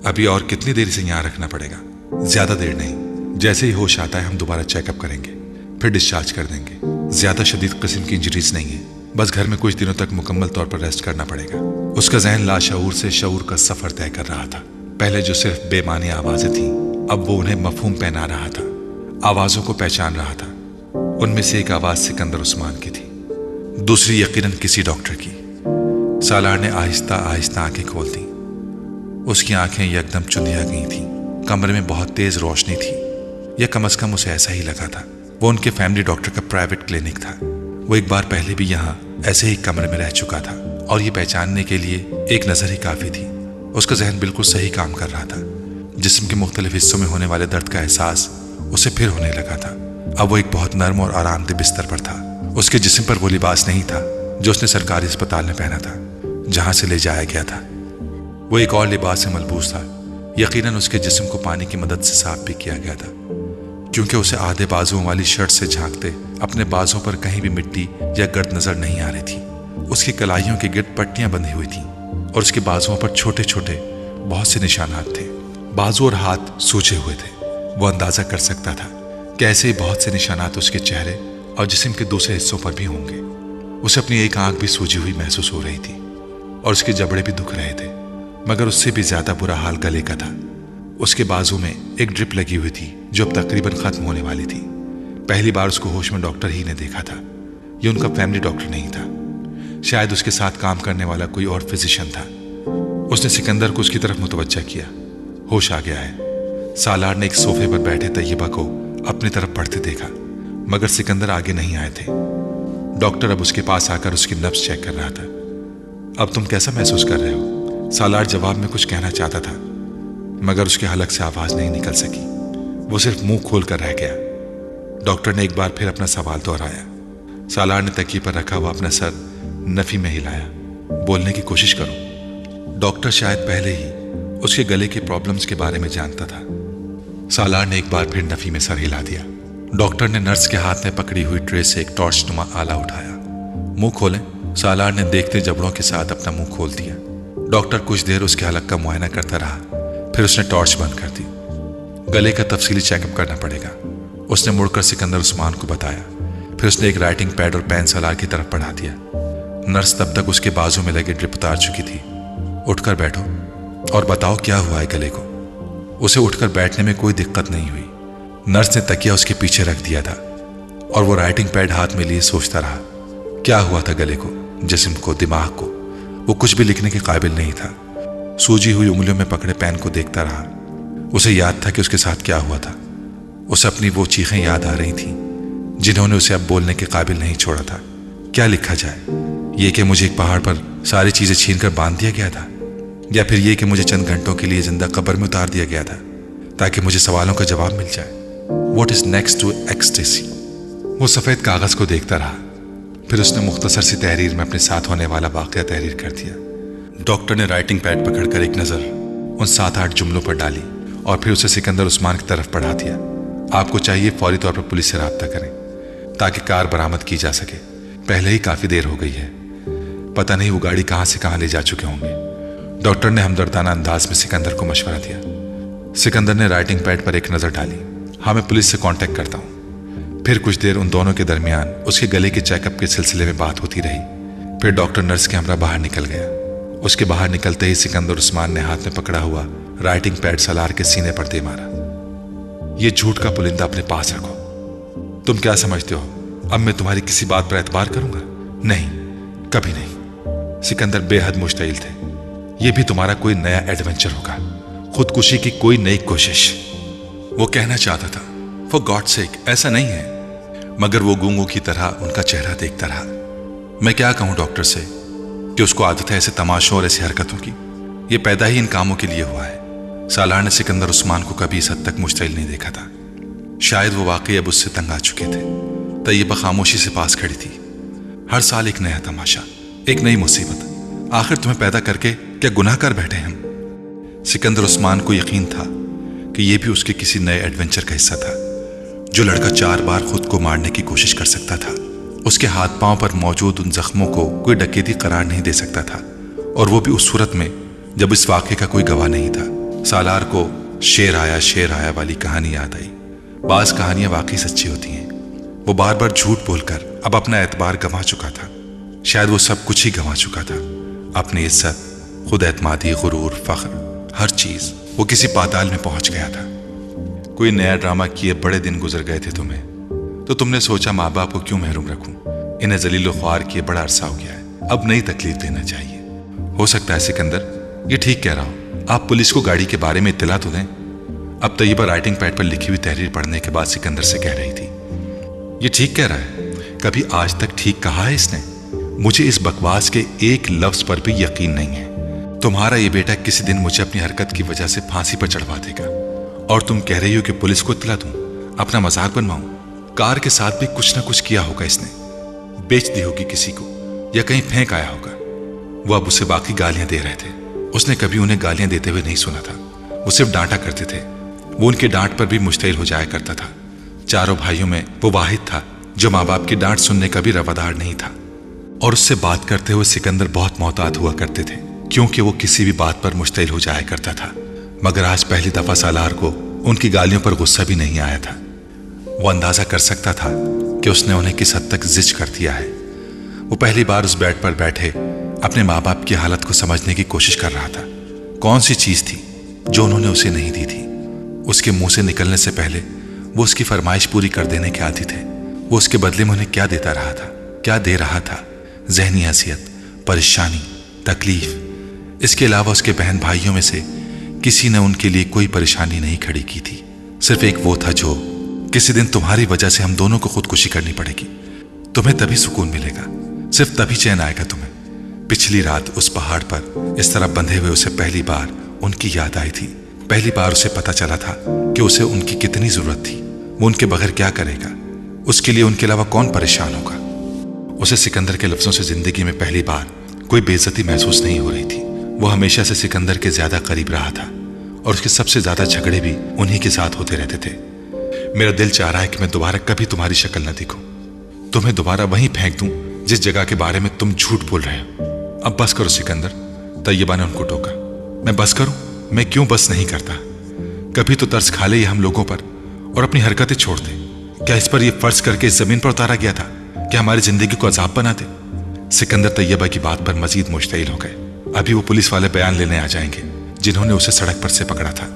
अभी और कितनी देर से यहाँ रखना पड़ेगा? ज्यादा देर नहीं, जैसे ही होश आता है हम दोबारा चेकअप करेंगे, फिर डिस्चार्ज कर देंगे। ज्यादा शदीद किस्म की इंजरीज नहीं है, बस घर में कुछ दिनों तक मुकम्मल तौर पर रेस्ट करना पड़ेगा। उसका जहन लाशऊर से शऊर का सफर तय कर रहा था। पहले जो सिर्फ बेमानी आवाजें थीं, अब वो उन्हें मफहूम पहना रहा था। आवाजों को पहचान रहा था। उनमें से एक आवाज सिकंदर उस्मान की थी, दूसरी यकीनन किसी डॉक्टर की। सालार ने आहिस्ता आहिस्ता आंखें खोल दी। उसकी आंखें यकदम चुंधिया गई थीं। कमरे में बहुत तेज रोशनी थी, या कम से कम उसे ऐसा ही लगा था। वो उनके फैमिली डॉक्टर का प्राइवेट क्लिनिक था। वो एक बार पहले भी यहाँ ऐसे ही कमरे में रह चुका था, और ये पहचानने के लिए एक नजर ही काफी थी। उसका जहन बिल्कुल सही काम कर रहा था। जिस्म के मुख्तलिफ हिस्सों में होने वाले दर्द का एहसास उसे फिर होने लगा था। अब वो एक बहुत नर्म और आरामदेह बिस्तर पर था। उसके जिस्म पर वो लिबास नहीं था जो उसने सरकारी अस्पताल में पहना था, जहां से ले जाया गया था। वो एक और लिबास से मलबूस था। यकीनन उसके जिस्म को पानी की मदद से साफ भी किया गया था, क्योंकि उसे आधे बाजुओं वाली शर्ट से झांकते अपने बाजों पर कहीं भी मिट्टी या गर्द नजर नहीं आ रही थी। उसकी कलाइयों के गिर्द पट्टियां बंधी हुई थीं, और उसके बाजुओं पर छोटे छोटे बहुत से निशानात थे। बाजू और हाथ सूजे हुए थे। वो अंदाजा कर सकता था कि ऐसे ही बहुत से निशानात उसके चेहरे और जिस्म के दूसरे हिस्सों पर भी होंगे। उसे अपनी एक आंख भी सूजी हुई महसूस हो रही थी, और उसके जबड़े भी दुख रहे थे। मगर उससे भी ज्यादा बुरा हाल गले का था। उसके बाजू में एक ड्रिप लगी हुई थी जो अब तकरीबन खत्म होने वाली थी। पहली बार उसको होश में डॉक्टर ही ने देखा था। ये उनका फैमिली डॉक्टर नहीं था, शायद उसके साथ काम करने वाला कोई और फिजिशियन था। उसने सिकंदर को उसकी तरफ मुतवज्जा किया। होश आ गया है। सालार ने एक सोफे पर बैठे तैयबा को अपनी तरफ बढ़ते देखा, मगर सिकंदर आगे नहीं आए थे। डॉक्टर अब उसके पास आकर उसकी नब्ज चेक कर रहा था। अब तुम कैसा महसूस कर रहे हो? सालार जवाब में कुछ कहना चाहता था, मगर उसके हलक से आवाज नहीं निकल सकी। वो सिर्फ मुंह खोल कर रह गया। डॉक्टर ने एक बार फिर अपना सवाल दोहराया। सालार ने तकिए पर रखा हुआ अपना सर नफी में हिलाया। बोलने की कोशिश करो। डॉक्टर शायद पहले ही उसके गले के प्रॉब्लम्स के बारे में जानता था। सालार ने एक बार फिर नफी में सर हिला दिया। डॉक्टर ने नर्स के हाथ में पकड़ी हुई ट्रे से एक टॉर्च नुमा आला उठाया। मुंह खोलें। सालार ने देखते जबड़ों के साथ अपना मुंह खोल दिया। डॉक्टर कुछ देर उसके हलक का मुआयना करता रहा, फिर उसने टॉर्च बंद कर दी। गले का तफसीली चेकअप करना पड़ेगा, उसने मुड़कर सिकंदर उस्मान को बताया। फिर उसने एक राइटिंग पैड और पेन सालार की तरफ बढ़ा दिया। नर्स तब तक उसके बाजू में लगे ड्रिप उतार चुकी थी। उठकर बैठो और बताओ क्या हुआ है गले को। उसे उठकर बैठने में कोई दिक्कत नहीं हुई। नर्स ने तकिया उसके पीछे रख दिया था, और वो राइटिंग पैड हाथ में लिए सोचता रहा। क्या हुआ था गले को, जिस्म को, दिमाग को? वो कुछ भी लिखने के काबिल नहीं था। सूजी हुई उंगलियों में पकड़े पेन को देखता रहा। उसे याद था कि उसके साथ क्या हुआ था। उसे अपनी वो चीखें याद आ रही थीं जिन्होंने उसे अब बोलने के काबिल नहीं छोड़ा था। क्या लिखा जाए? ये कि मुझे एक पहाड़ पर सारी चीजें छीनकर बांध दिया गया था, या फिर ये कि मुझे चंद घंटों के लिए जिंदा कब्र में उतार दिया गया था ताकि मुझे सवालों का जवाब मिल जाए। What is next to ecstasy? वो सफेद कागज को देखता रहा। फिर उसने मुख्तसर सी तहरीर में अपने साथ होने वाला वाकया तहरीर कर दिया। डॉक्टर ने राइटिंग पैड पकड़कर एक नजर उन 7-8 जुमलों पर डाली, और फिर उसे सिकंदर उस्मान की तरफ बढ़ा दिया। आपको चाहिए फौरी तौर पर पुलिस से राब्ता करें ताकि कार बरामद की जा सके। पहले ही काफी देर हो गई है, पता नहीं वो गाड़ी कहां से कहां ले जा चुके होंगे। डॉक्टर ने हमदर्दाना अंदाज में सिकंदर को मशवरा दिया। सिकंदर ने राइटिंग पैड पर एक नजर डाली। हाँ, मैं पुलिस से कांटेक्ट करता हूँ। फिर कुछ देर उन दोनों के दरमियान उसके गले के चेकअप के सिलसिले में बात होती रही। फिर डॉक्टर नर्स के हमरा बाहर निकल गया। उसके बाहर निकलते ही सिकंदर उस्मान ने हाथ में पकड़ा हुआ राइटिंग पैड सालार के सीने पर दे मारा। ये झूठ का पुलिंदा अपने पास रखो। तुम क्या समझते हो अब मैं तुम्हारी किसी बात पर एतबार करूंगा? नहीं, कभी नहीं। सिकंदर बेहद मुश्तइल थे। यह भी तुम्हारा कोई नया एडवेंचर होगा, खुदकुशी की कोई नई कोशिश। वो कहना चाहता था, फॉर गॉड सेक, ऐसा नहीं है, मगर वो गूंगों की तरह उनका चेहरा देखता रहा। मैं क्या कहूं डॉक्टर से कि उसको आदत है ऐसे तमाशों और ऐसी हरकतों की। ये पैदा ही इन कामों के लिए हुआ है। सालार ने सिकंदर उस्मान को कभी इस हद तक मुश्तइल नहीं देखा था। शायद वो वाकई अब उससे तंग आ चुके थे। तैयबा खामोशी से पास खड़ी थी। हर साल एक नया तमाशा, एक नई मुसीबत। आखिर तुम्हें पैदा करके क्या गुनाह कर बैठे हम? सिकंदर उस्मान को यकीन था कि यह भी उसके किसी नए एडवेंचर का हिस्सा था। जो लड़का 4 बार खुद को मारने की कोशिश कर सकता था, उसके हाथ पांव पर मौजूद उन जख्मों को कोई डकैती करार नहीं दे सकता था, और वो भी उस सूरत में जब इस वाक़े का कोई गवाह नहीं था। سالار کو شیر آیا والی کہانی یاد آئی۔ بعض کہانیاں واقعی سچی ہوتی ہیں۔ وہ بار بار جھوٹ بول کر اب اپنا اعتبار گنوا چکا تھا۔ شاید وہ سب کچھ ہی گنوا چکا تھا، اپنی عزت، خود اعتمادی، غرور، فخر، ہر چیز۔ وہ کسی پاتال میں پہنچ گیا تھا۔ کوئی نیا ڈرامہ کیے بڑے دن گزر گئے تھے تمہیں، تو تم نے سوچا ماں باپ کو کیوں محروم رکھوں، انہیں ذلیل و خوار کیے بڑا عرصہ ہو گیا ہے، اب نئی تکلیف دینا چاہیے۔ ہو سکتا ہے سکندر یہ ٹھیک کہہ رہا ہو، آپ پولیس کو گاڑی کے بارے میں اطلاع تو دیں۔ اب طیبہ رائٹنگ پیڈ پر لکھی ہوئی تحریر پڑھنے کے بعد سکندر سے کہہ رہی تھی، یہ ٹھیک کہہ رہا ہے، کبھی آج تک ٹھیک کہا ہے اس نے؟ مجھے اس بکواس کے ایک لفظ پر بھی یقین نہیں ہے۔ تمہارا یہ بیٹا کسی دن مجھے اپنی حرکت کی وجہ سے پھانسی پر چڑھوا دے گا، اور تم کہہ رہی ہو کہ پولیس کو اطلاع دوں، اپنا مذاق بنواؤں؟ کار کے ساتھ بھی کچھ نہ کچھ کیا ہوگا اس نے، بیچ دی ہوگی کسی کو، یا کہیں پھینک آیا ہوگا۔ وہ اب اسے باقی گالیاں دے رہے تھے۔ اس نے کبھی انہیں گالیاں دیتے ہوئے نہیں سنا تھا، وہ صرف ڈانٹا کرتے تھے۔ وہ ان کے ڈانٹ پر بھی مشتعل ہو جایا کرتا تھا۔ چاروں بھائیوں میں وہ واحد تھا جو ماں باپ کی ڈانٹ سننے کا بھی روادار نہیں تھا، اور اس سے بات کرتے ہوئے سکندر بہت محتاط ہوا کرتے تھے، کیونکہ وہ کسی بھی بات پر مشتعل ہو جایا کرتا تھا۔ مگر آج پہلی دفعہ سالار کو ان کی گالیوں پر غصہ بھی نہیں آیا تھا۔ وہ اندازہ کر سکتا تھا کہ اس نے انہیں کس حد تک زج کر دیا ہے۔ وہ پہلی بار اس بیڈ پر بیٹھے اپنے ماں باپ کی حالت کو سمجھنے کی کوشش کر رہا تھا۔ کون سی چیز تھی جو انہوں نے اسے نہیں دی تھی؟ اس کے منہ سے نکلنے سے پہلے وہ اس کی فرمائش پوری کر دینے کے عادی تھے۔ وہ اس کے بدلے میں انہیں کیا دیتا رہا تھا، کیا دے رہا تھا؟ ذہنی اذیت، پریشانی، تکلیف۔ اس کے علاوہ اس کے بہن بھائیوں میں سے کسی نے ان کے لیے کوئی پریشانی نہیں کھڑی کی تھی۔ صرف ایک وہ تھا جو کسی دن تمہاری وجہ سے ہم دونوں کو خودکشی کرنی پڑے گی، تمہیں تبھی سکون ملے گا، صرف تبھی چین آئے گا تمہیں۔ پچھلی رات اس پہاڑ پر اس طرح بندھے ہوئے اسے پہلی بار ان کی یاد آئی تھی۔ پہلی بار اسے پتا چلا تھا کہ اسے ان کی کتنی ضرورت تھی۔ وہ ان کے بغیر کیا کرے گا؟ اس کے لیے ان کے علاوہ کون پریشان ہوگا؟ اسے سکندر کے لفظوں سے زندگی میں پہلی بار کوئی بے عزتی محسوس نہیں ہو رہی تھی۔ وہ ہمیشہ سے سکندر کے زیادہ قریب رہا تھا، اور اس کے سب سے زیادہ جھگڑے بھی انہی کے ساتھ ہوتے رہتے تھے۔ میرا دل چاہ رہا ہے کہ میں دوبارہ کبھی تمہاری شکل نہ دیکھوں، تمہیں دوبارہ وہیں پھینک دوں جس جگہ کے بارے میں تم جھوٹ بول رہے ہو۔ اب بس کرو سکندر، طیبہ نے ان کو ٹوکا۔ میں بس کروں؟ میں کیوں بس نہیں کرتا؟ کبھی تو ترس کھا لے یہ ہم لوگوں پر اور اپنی حرکتیں چھوڑ دے۔ کیا اس پر یہ فرض کر کے اس زمین پر اتارا گیا تھا کہ ہماری زندگی کو عذاب بنا دے؟ سکندر طیبہ کی بات پر مزید مشتعل ہو گئے۔ ابھی وہ پولیس والے بیان لینے آ جائیں گے جنہوں نے اسے سڑک پر سے پکڑا تھا۔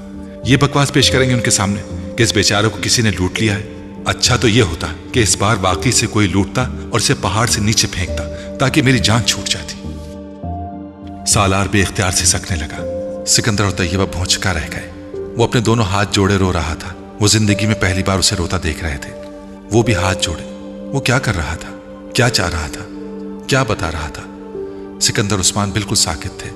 یہ بکواس پیش کریں گے ان کے سامنے کہ اس بیچارے کو کسی نے لوٹ لیا ہے۔ اچھا تو یہ ہوتا کہ اس بار واقعی سے کوئی لوٹتا اور اسے پہاڑ سے نیچے پھینکتا تاکہ میری جان چھوٹ جاتی۔ سالار بے اختیار سے سکنے لگا۔ سکندر اور طیبہ بھونچکا رہ گئے۔ وہ اپنے دونوں ہاتھ جوڑے رو رہا تھا۔ وہ زندگی میں پہلی بار اسے روتا دیکھ رہے تھے۔ وہ بھی ہاتھ جوڑے۔ وہ کیا کر رہا تھا؟ کیا چاہ رہا تھا؟ کیا بتا رہا تھا؟ سکندر عثمان بالکل ساکت تھے۔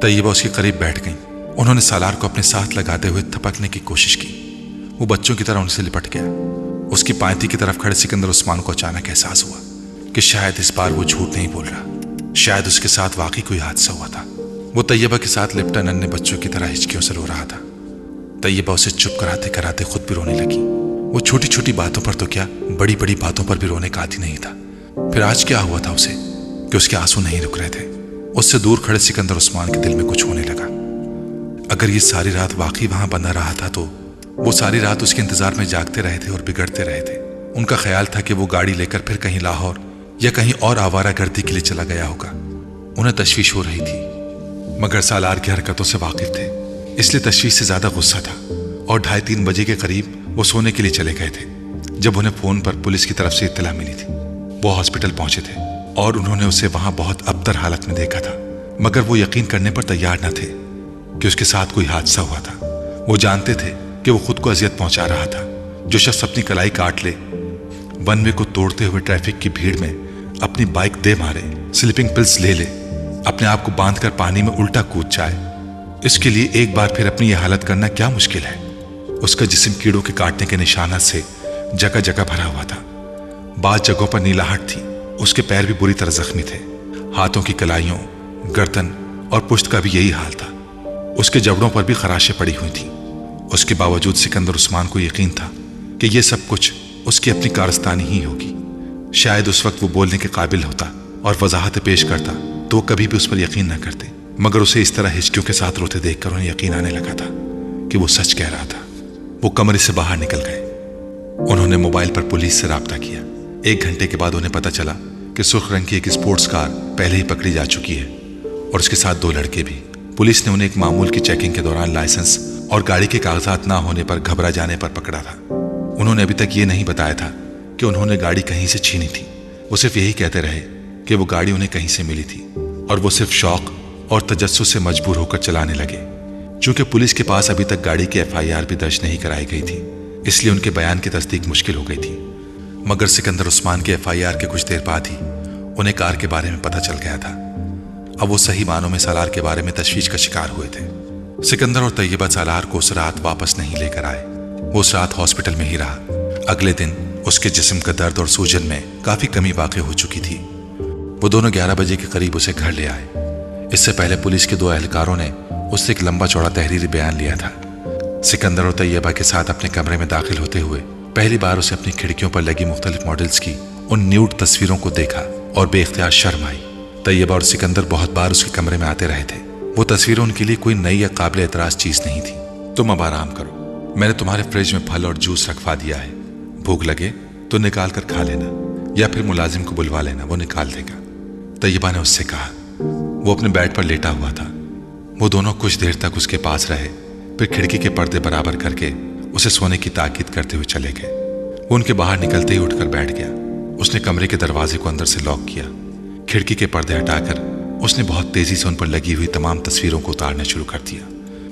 طیبہ اس کے قریب بیٹھ گئیں۔ انہوں نے سالار کو اپنے ساتھ لگاتے ہوئے تھپکنے کی کوشش کی۔ وہ بچوں کی طرح ان سے لپٹ گیا۔ اس کی پائنتی کی طرف کھڑے سکندر عثمان کو اچانک احساس ہوا کہ شاید اس بار وہ جھوٹ نہیں بول رہا، شاید اس کے ساتھ واقعی کوئی حادثہ ہوا تھا۔ وہ طیبہ کے ساتھ لپٹا ننھے بچوں کی طرح ہچکیوں سے رو رہا تھا۔ طیبہ اسے چپ کراتے کراتے خود بھی رونے لگی۔ وہ چھوٹی چھوٹی باتوں پر تو کیا، بڑی بڑی باتوں پر بھی رونے کا عادی نہیں تھا۔ پھر آج کیا ہوا تھا اسے کہ اس کے آنسو نہیں رک رہے تھے؟ اس سے دور کھڑے سکندر عثمان کے دل میں کچھ ہونے لگا۔ اگر یہ ساری رات واقعی وہاں بندھا رہا تھا تو وہ ساری رات اس کے انتظار میں جاگتے رہے تھے اور بگڑتے رہے تھے۔ ان کا خیال تھا کہ وہ گاڑی لے کر پھر کہیں لاہور یا کہیں اور آوارہ گردی کے لیے چلا گیا ہوگا۔ انہیں تشویش ہو رہی تھی، مگر سالار کی حرکتوں سے واقف تھے، اس لیے تشویش سے زیادہ غصہ تھا۔ اور 2:30 بجے کے قریب وہ سونے کے لیے چلے گئے تھے جب انہیں فون پر پولیس کی طرف سے اطلاع ملی تھی۔ وہ ہاسپٹل پہنچے تھے اور انہوں نے اسے وہاں بہت ابتر حالت میں دیکھا تھا، مگر وہ یقین کرنے پر تیار نہ تھے کہ اس کے ساتھ کوئی حادثہ ہوا تھا۔ وہ جانتے تھے کہ وہ خود کو اذیت پہنچا رہا تھا۔ جو شخص اپنی کلائی کاٹ لے، ون وے کو توڑتے ہوئے ٹریفک کی بھیڑ میں اپنی بائک دے مارے، سلیپنگ پلز لے لے، اپنے آپ کو باندھ کر پانی میں الٹا کود جائے، اس کے لیے ایک بار پھر اپنی یہ حالت کرنا کیا مشکل ہے؟ اس کا جسم کیڑوں کے کاٹنے کے نشانات سے جگہ جگہ بھرا ہوا تھا۔ بعض جگہوں پر نیلاہٹ تھی۔ اس کے پیر بھی بری طرح زخمی تھے۔ ہاتھوں کی کلائیوں، گردن اور پشت کا بھی یہی حال تھا۔ اس کے جبڑوں پر بھی خراشیں پڑی ہوئی تھیں۔ اس کے باوجود سکندر عثمان کو یقین تھا کہ یہ سب کچھ اس کی اپنی کارستانی ہی ہوگی۔ شاید اس وقت وہ بولنے کے قابل ہوتا اور وضاحت پیش کرتا تو وہ کبھی بھی اس پر یقین نہ کرتے۔ मगर उसे इस तरह हिचकियों के साथ रोते देखकर उन्हें यकीन आने लगा था कि वो सच कह रहा था। वो कमरे से बाहर निकल गए। उन्होंने मोबाइल पर पुलिस से राब्ता किया। 1 घंटे के बाद उन्हें पता चला कि सुर्ख रंग की एक स्पोर्ट्स कार पहले ही पकड़ी जा चुकी है और उसके साथ 2 लड़के भी। पुलिस ने उन्हें एक मामूल की चेकिंग के दौरान लाइसेंस और गाड़ी के कागजात ना होने पर घबरा जाने पर पकड़ा था। उन्होंने अभी तक ये नहीं बताया था कि उन्होंने गाड़ी कहीं से छीनी थी। वो सिर्फ यही कहते रहे कि वो गाड़ी उन्हें कहीं से मिली थी और वो सिर्फ शौक और तजस्सुस से मजबूर होकर चलाने लगे। चूंकि पुलिस के पास अभी तक गाड़ी की FIR भी दर्ज नहीं कराई गई थी, इसलिए उनके बयान की तस्दीक मुश्किल हो गई थी। मगर सिकंदर उस्मान के FIR के कुछ देर बाद ही उन्हें कार के बारे में पता चल गया था। अब वो सही मानों में सालार के बारे में तशवीश का शिकार हुए थे। सिकंदर और तैयबा सालार को उस रात वापस नहीं लेकर आए। वो उस रात हॉस्पिटल में ही रहा। अगले दिन उसके जिस्म का दर्द और सूजन में काफी कमी वाक़ई हो चुकी थी। वो दोनों 11 बजे के करीब उसे घर ले आए। इससे पहले पुलिस के 2 अहलकारों ने उससे एक लंबा चौड़ा तहरीरी बयान लिया था। सिकंदर और तैयबा के साथ अपने कमरे में दाखिल होते हुए पहली बार उसे अपनी खिड़कियों पर लगी मुख्तलिफ मॉडल्स की उन न्यूड तस्वीरों को देखा और बेख्तियार शर्म आई। तैयबा और सिकंदर बहुत बार उसके कमरे में आते रहे थे। वो तस्वीरें उनके लिए कोई नई या काबिल एतराज चीज नहीं थी। तुम अब आराम करो, मैंने तुम्हारे फ्रिज में फल और जूस रखवा दिया है। भूख लगे तो निकाल कर खा लेना या फिर मुलाजिम को बुलवा लेना, वो निकाल देगा। तैयबा ने उससे कहा। वो अपने बेड पर लेटा हुआ था। वो दोनों कुछ देर तक उसके पास रहे, फिर खिड़की के पर्दे बराबर करके उसे सोने की ताकीद करते हुए चले गए। वो उनके बाहर निकलते ही उठकर बैठ गया। उसने कमरे के दरवाजे को अंदर से लॉक किया। खिड़की के पर्दे हटाकर उसने बहुत तेजी से उन पर लगी हुई तमाम तस्वीरों को उतारना शुरू कर दिया।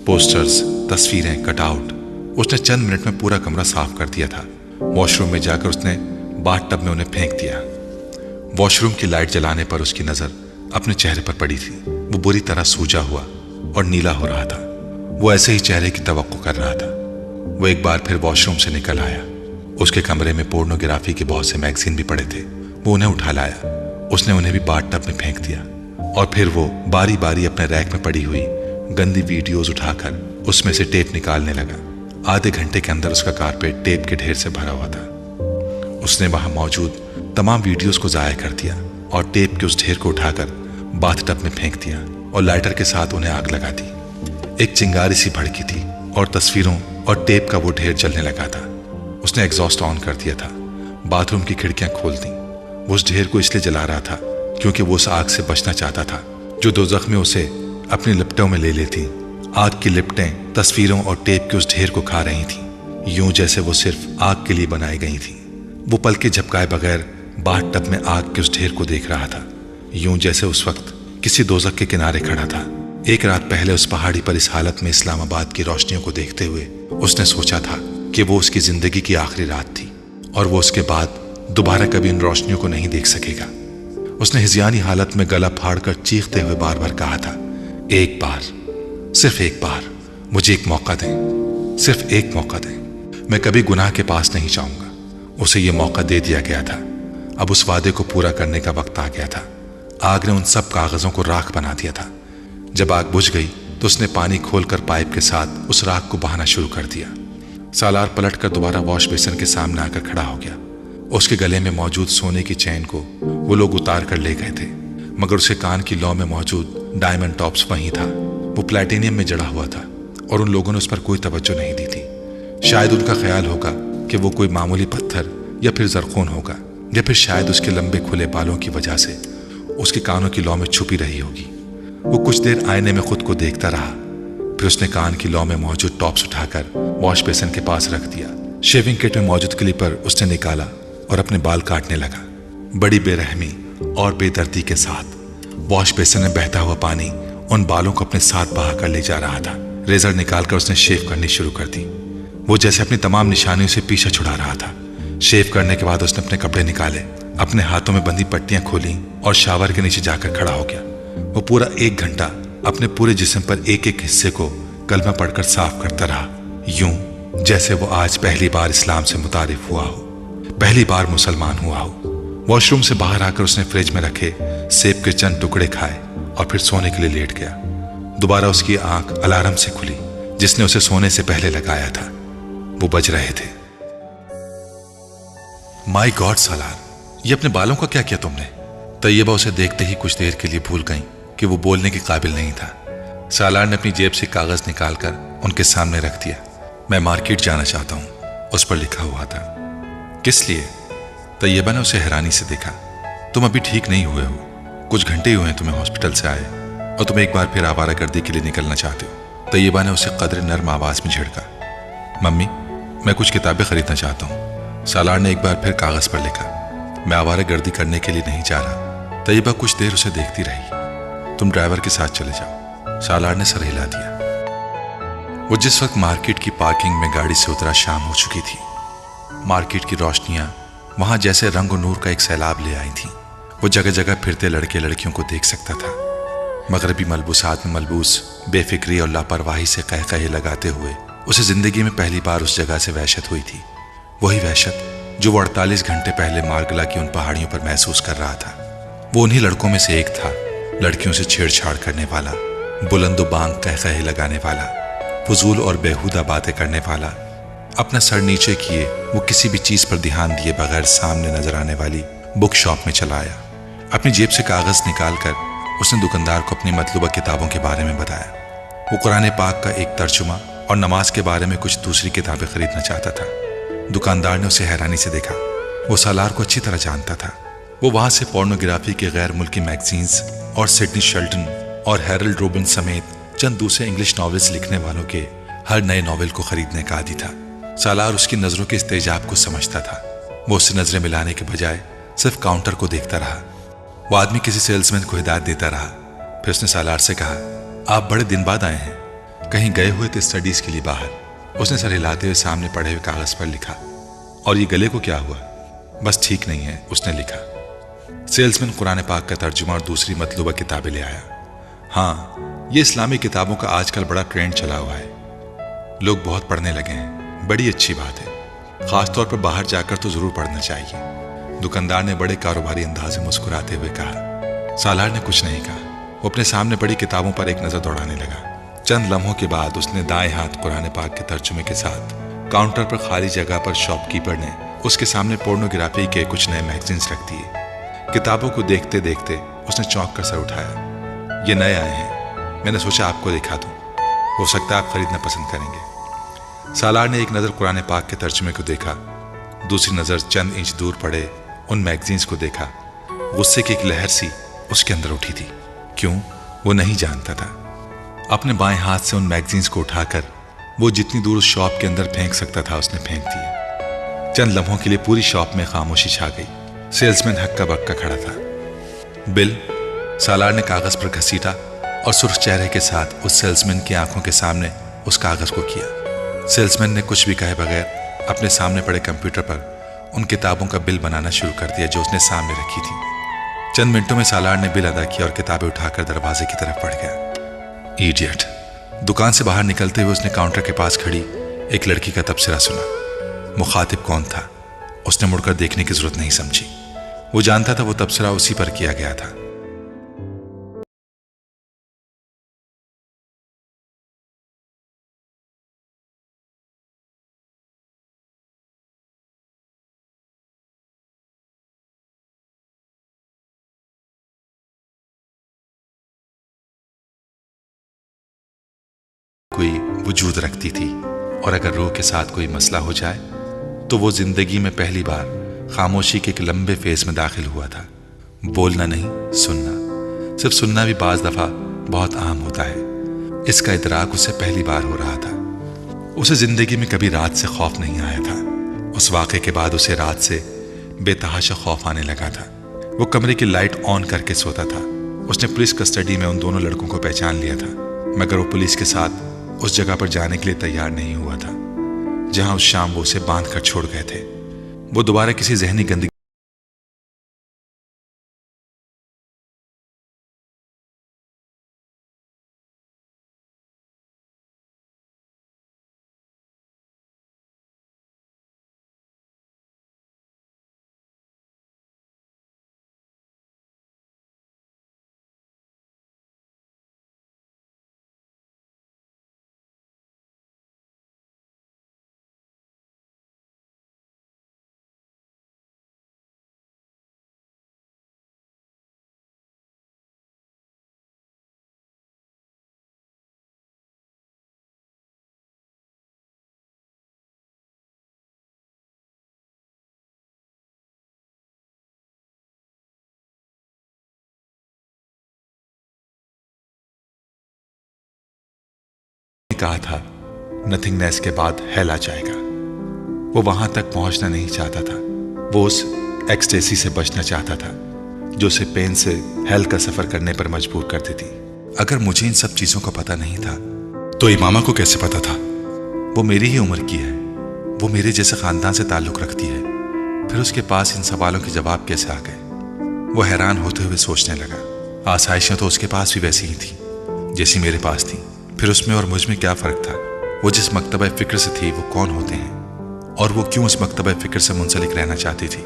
पोस्टर्स, तस्वीरें, कटआउट। उसने चंद मिनट में पूरा कमरा साफ कर दिया था। वॉशरूम में जाकर उसने बाथ टब में उन्हें फेंक दिया। वॉशरूम की लाइट जलाने पर उसकी नजर अपने चेहरे पर पड़ी थी। वो बुरी तरह सूजा हुआ और नीला हो रहा था। वो ऐसे ही चेहरे की तवक्को कर रहा था। वो एक बार फिर वॉशरूम से निकल आया। उसके कमरे में पोर्नोग्राफी के बहुत से मैगजीन भी पड़े थे। वो उन्हें उठा लाया। उसने उन्हें भी बाथ टब में फेंक दिया और फिर वो बारी बारी अपने रैक में पड़ी हुई गंदी वीडियोज उठाकर उसमें से टेप निकालने लगा। आधे घंटे के अंदर उसका कारपेट टेप के ढेर से भरा हुआ था। उसने वहां मौजूद तमाम वीडियोज को जाया कर दिया और टेप के उस ढेर को उठाकर बाथ टब में फेंक दिया और लाइटर के साथ उन्हें आग लगा दी। एक चिंगारी सी भड़की थी और तस्वीरों और टेप का वो ढेर जलने लगा था। उसने एग्जॉस्ट ऑन कर दिया था। बाथरूम की खिड़कियां खोल दी। वो उस ढेर को इसलिए जला रहा था क्योंकि वो उस आग से बचना चाहता था जो दोज़ख में उसे अपनी लिपटों में ले लेती। आग की लिपटें तस्वीरों और टेप के उस ढेर को खा रही थीं, यूं जैसे वो सिर्फ आग के लिए बनाई गई थी। वो पलके झपकाए बगैर बाथ टब में आग के उस ढेर को देख रहा था, यूं जैसे उस वक्त किसी दोज़ख के किनारे खड़ा था। एक रात पहले उस पहाड़ी पर इस हालत में इस्लामाबाद की रोशनियों को देखते हुए उसने सोचा था कि वो उसकी जिंदगी की आखिरी रात थी और वो उसके बाद दोबारा कभी इन रोशनियों को नहीं देख सकेगा। उसने हिज़यानी हालत में गला फाड़कर चीखते हुए बार बार कहा था, एक बार, सिर्फ एक बार मुझे एक मौका दें, सिर्फ एक मौका दें। मैं कभी गुनाह के पास नहीं जाऊंगा। उसे ये मौका दे दिया गया था। अब उस वादे को पूरा करने का वक्त आ गया था। आग ने उन सब कागजों को राख बना दिया था। जब आग बुझ गई तो उसने पानी खोलकर पाइप के साथ उस राख को बहाना शुरू कर दिया। सालार पलटकर दोबारा वॉश बेसिन के सामने आकर खड़ा हो गया। उसके गले में मौजूद सोने की चैन को वो लोग उतार कर ले गए थे, मगर उसके कान की लौ में मौजूद डायमंड टॉप्स वहीं था। वो प्लैटिनियम में जड़ा हुआ था और उन लोगों ने उस पर कोई तवज्जो नहीं दी थी। शायद उनका ख्याल होगा कि वो कोई मामूली पत्थर या फिर जरखून होगा, या फिर शायद उसके लंबे खुले बालों की वजह से उसके कानों की लौ में छुपी रही होगी। वो कुछ देर आईने में खुद को देखता रहा, फिर उसने कान की लौ में मौजूद टॉप्स उठाकर वॉश बेसिन के पास रख दिया। शेविंग किट में मौजूद क्लिपर उसने निकाला और अपने बाल काटने लगा। बड़ी बेरहमी और बेदर्दी के साथ वॉश बेसिन में बहता हुआ पानी उन बालों को अपने साथ बहा कर ले जा रहा था। रेजर निकालकर उसने शेव करनी शुरू कर दी। वो जैसे अपनी तमाम निशानियों से पीछा छुड़ा रहा था। शेव करने के बाद उसने अपने कपड़े निकाले, अपने हाथों में बंधी पट्टियां खोली और शावर के नीचे जाकर खड़ा हो गया। वो पूरा 1 घंटा अपने पूरे जिस्म पर एक एक हिस्से को कलमा पढ़कर साफ करता रहा, यूं जैसे वो आज पहली बार इस्लाम से मुतारिफ हुआ हो, पहली बार मुसलमान हुआ हो। वॉशरूम से बाहर आकर उसने फ्रिज में रखे सेब के चंद टुकड़े खाए और फिर सोने के लिए लेट गया। दोबारा उसकी आंख अलार्म से खुली जिसने उसे सोने से पहले लगाया था। वो बज रहे थे। माय गॉड सालार, ये अपने बालों का क्या किया तुमने? तैयबा उसे देखते ही कुछ देर के लिए भूल गई کہ وہ بولنے کے قابل نہیں تھا۔ سالار نے اپنی جیب سے کاغذ نکال کر ان کے سامنے رکھ دیا۔ میں مارکیٹ جانا چاہتا ہوں، اس پر لکھا ہوا تھا۔ کس لیے؟ طیبہ نے اسے حیرانی سے دیکھا۔ تم ابھی ٹھیک نہیں ہوئے ہو، کچھ گھنٹے ہی ہوئے ہیں تمہیں ہاسپٹل سے آئے، اور تم ایک بار پھر آوارہ گردی کے لیے نکلنا چاہتے ہو۔ طیبہ نے اسے قدر نرم آواز میں جھڑکا۔ ممی، میں کچھ کتابیں خریدنا چاہتا ہوں، سالار نے ایک بار پھر کاغذ پر لکھا۔ میں آوارہ گردی کرنے کے لیے نہیں جا رہا۔ طیبہ کچھ دیر اسے دیکھتی رہی۔ تم ڈرائیور کے ساتھ چلے جاؤ، سالار نے سر ہلا دیا۔ وہ جس وقت مارکیٹ کی پارکنگ میں گاڑی سے اترا شام ہو چکی تھی۔ مارکیٹ کی روشنیاں وہاں جیسے رنگ و نور کا ایک سیلاب لے آئی تھیں۔ وہ جگہ جگہ پھرتے لڑکے لڑکیوں کو دیکھ سکتا تھا، مغربی ملبوسات میں ملبوس، بے فکری اور لاپرواہی سے قہقہے لگاتے ہوئے۔ اسے زندگی میں پہلی بار اس جگہ سے وحشت ہوئی تھی، وہی وحشت جو وہ 48 گھنٹے پہلے مارگلا کی ان پہاڑیوں پر محسوس کر رہا تھا۔ وہ انہی لڑکوں میں سے ایک تھا، لڑکیوں سے چھیڑ چھاڑ کرنے والا، بلند و بانگ قہقہے لگانے والا، فضول اور بیہودہ باتیں کرنے والا، اپنا سر نیچے کیے وہ کسی بھی چیز پر دھیان دیے بغیر سامنے نظر آنے والی بک شاپ میں چلا آیا۔ اپنی جیب سے کاغذ نکال کر اس نے دکاندار کو اپنی مطلوبہ کتابوں کے بارے میں بتایا۔ وہ قرآن پاک کا ایک ترجمہ اور نماز کے بارے میں کچھ دوسری کتابیں خریدنا چاہتا تھا۔ دکاندار نے اسے حیرانی سے دیکھا۔ وہ سالار کو اچھی طرح جانتا تھا۔ وہ وہاں سے پورنوگرافی کے غیر ملکی میگزینز اور سڈنی شیلٹن اور ہیرلڈ روبن سمیت چند دوسرے انگلش ناولز لکھنے والوں کے ہر نئے ناول کو خریدنے کا عادی تھا۔ سالار اس کی نظروں کے استعجاب کو سمجھتا تھا۔ وہ اس سے نظریں ملانے کے بجائے صرف کاؤنٹر کو دیکھتا رہا۔ وہ آدمی کسی سیلز مین کو ہدایت دیتا رہا۔ پھر اس نے سالار سے کہا، آپ بڑے دن بعد آئے ہیں، کہیں گئے ہوئے تھے اسٹڈیز کے لیے باہر؟ اس نے سر ہلاتے ہوئے سامنے پڑے ہوئے کاغذ پر لکھا۔ اور یہ گلے کو کیا ہوا؟ بس ٹھیک نہیں ہے، اس نے لکھا۔ سیلز مین قرآن پاک کا ترجمہ اور دوسری مطلوبہ کتابیں لے آیا۔ ہاں، یہ اسلامی کتابوں کا آج کل بڑا ٹرینڈ چلا ہوا ہے، لوگ بہت پڑھنے لگے ہیں، بڑی اچھی بات ہے، خاص طور پر باہر جا کر تو ضرور پڑھنا چاہیے، دکاندار نے بڑے کاروباری انداز میں مسکراتے ہوئے کہا۔ سالار نے کچھ نہیں کہا، وہ اپنے سامنے پڑی کتابوں پر ایک نظر دوڑانے لگا۔ چند لمحوں کے بعد اس نے دائیں ہاتھ قرآن پاک کے ترجمے کے ساتھ کاؤنٹر پر خالی جگہ پر شاپ کیپر نے اس کے سامنے پورنوگرافی کے کچھ نئے میگزینز رکھ دیے۔ کتابوں کو دیکھتے دیکھتے اس نے چونک کر سر اٹھایا۔ یہ نئے آئے ہیں، میں نے سوچا آپ کو دکھا دوں، ہو سکتا ہے آپ خریدنا پسند کریں گے۔ سالار نے ایک نظر قرآن پاک کے ترجمے کو دیکھا، دوسری نظر چند انچ دور پڑے ان میگزینز کو دیکھا۔ غصے کی ایک لہر سی اس کے اندر اٹھی تھی۔ کیوں؟ وہ نہیں جانتا تھا۔ اپنے بائیں ہاتھ سے ان میگزینز کو اٹھا کر وہ جتنی دور اس شاپ کے اندر پھینک سکتا تھا اس نے پھینک دیے۔ چند لمحوں کے لیے پوری شاپ میں خاموشی چھا گئی۔ سیلز مین ہکا بکا کھڑا تھا۔ بل، سالار نے کاغذ پر گھسیٹا اور سرخ چہرے کے ساتھ اس سیلز مین کی آنکھوں کے سامنے اس کاغذ کو کیا۔ سیلز مین نے کچھ بھی کہے بغیر اپنے سامنے پڑے کمپیوٹر پر ان کتابوں کا بل بنانا شروع کر دیا جو اس نے سامنے رکھی تھی۔ چند منٹوں میں سالار نے بل ادا کیا اور کتابیں اٹھا کر دروازے کی طرف بڑھ گیا۔ ایڈیٹ! دکان سے باہر نکلتے ہوئے اس نے کاؤنٹر کے پاس کھڑی ایک لڑکی کا تبصرہ سنا۔ مخاطب کون تھا اس نے مڑ کر دیکھنے کی ضرورت نہیں سمجھی۔ وہ جانتا تھا وہ تبصرہ اسی پر کیا گیا تھا۔ کوئی وجود رکھتی تھی، اور اگر روح کے ساتھ کوئی مسئلہ ہو جائے تو وہ زندگی میں پہلی بار خاموشی کے ایک لمبے فیز میں داخل ہوا تھا۔ بولنا نہیں، سننا۔ صرف سننا بھی بعض دفعہ بہت عام ہوتا ہے۔ اس کا ادراک اسے پہلی بار ہو رہا تھا۔ اسے زندگی میں کبھی رات سے خوف نہیں آیا تھا۔ اس واقعے کے بعد اسے رات سے بے تحاشا خوف آنے لگا تھا۔ وہ کمرے کی لائٹ آن کر کے سوتا تھا۔ اس نے پولیس کسٹڈی میں ان دونوں لڑکوں کو پہچان لیا تھا، مگر وہ پولیس کے ساتھ اس جگہ پر جانے کے لیے تیار نہیں ہوا تھا جہاں اس شام وہ اسے باندھ کر چھوڑ گئے تھے۔ وہ دوبارہ کسی ذہنی گندگی कहा था नथिंगनेस के बाद हेल आ जाएगा। वो वहां तक पहुंचना नहीं चाहता था। वो उस एक्सटेसी से बचना चाहता था जो उसे पेन से हेल का सफर करने पर मजबूर करती थी। अगर मुझे इन सब चीजों का पता नहीं था तो इमामा को कैसे पता था? वो मेरी ही उम्र की है, वो मेरे जैसे खानदान से ताल्लुक रखती है, फिर उसके पास इन सवालों के जवाब कैसे आ गए? वो हैरान होते हुए सोचने लगा। आसाइशें तो उसके पास भी वैसी ही थी जैसी मेरे पास थी। फिर उसमें और मुझ में क्या फर्क था? वो जिस मकतबा फिक्र से थी वो कौन होते हैं और वो क्यों उस मकतबा फिक्र से मुंसलिक रहना चाहती थी?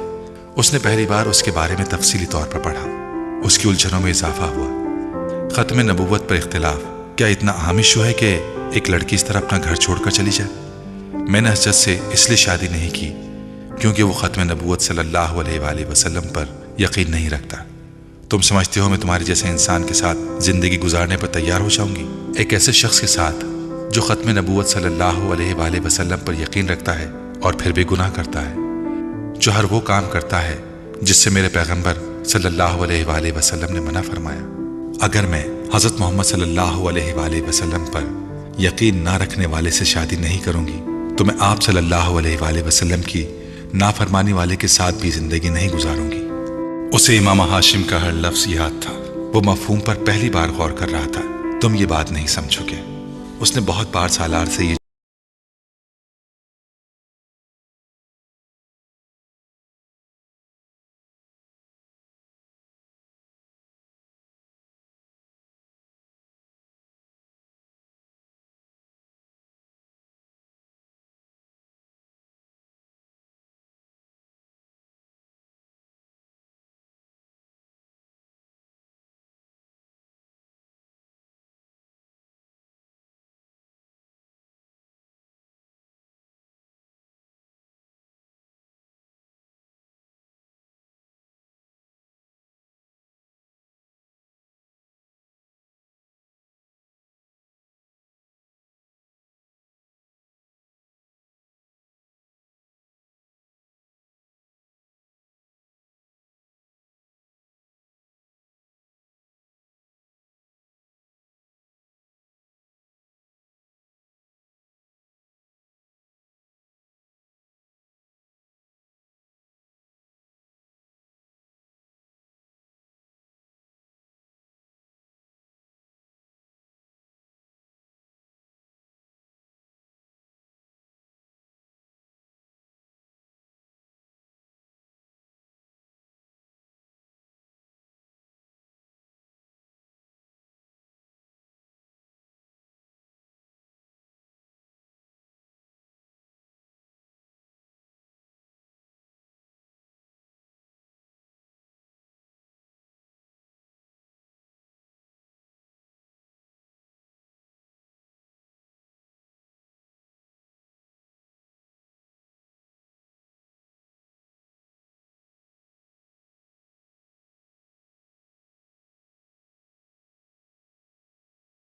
उसने पहली बार उसके बारे में तफसीली तौर पर पढ़ा। उसकी उलझनों में इजाफा हुआ। खत्म नबूवत पर इख्तिलाफ क्या इतना आम इशू है कि एक लड़की इस तरह अपना घर छोड़कर चली जाए? मैंने हजरत से इसलिए शादी नहीं की क्योंकि वो खत्म नबूवत सल्लल्लाहु अलैहि वसल्लम पर यकीन नहीं रखता। तुम समझते हो मैं तुम्हारे जैसे इंसान के साथ जिंदगी गुजारने पर तैयार हो जाऊंगी? एक ऐसे शख्स के साथ जो खत्म नबूवत सल्लल्लाहु अलैहि वसल्लम पर यकीन रखता है और फिर भी गुनाह करता है, जो हर वो काम करता है जिससे मेरे पैगंबर सल्लल्लाहु अलैहि वसल्लम ने मना फरमाया। अगर मैं हजरत मोहम्मद सल्लल्लाहु अलैहि वसल्लम पर यकीन ना रखने वाले से शादी नहीं करूंगी तो मैं आप सल्लल्लाहु अलैहि वसल्लम की नाफरमानी वाले के साथ भी जिंदगी नहीं गुजारूंगी। उसे इमामा हाशिम का हर लफ्ज याद था। वो मफहूम पर पहली बार गौर कर रहा था। तुम ये बात नहीं समझोगे। उसने बहुत बार सालार से ये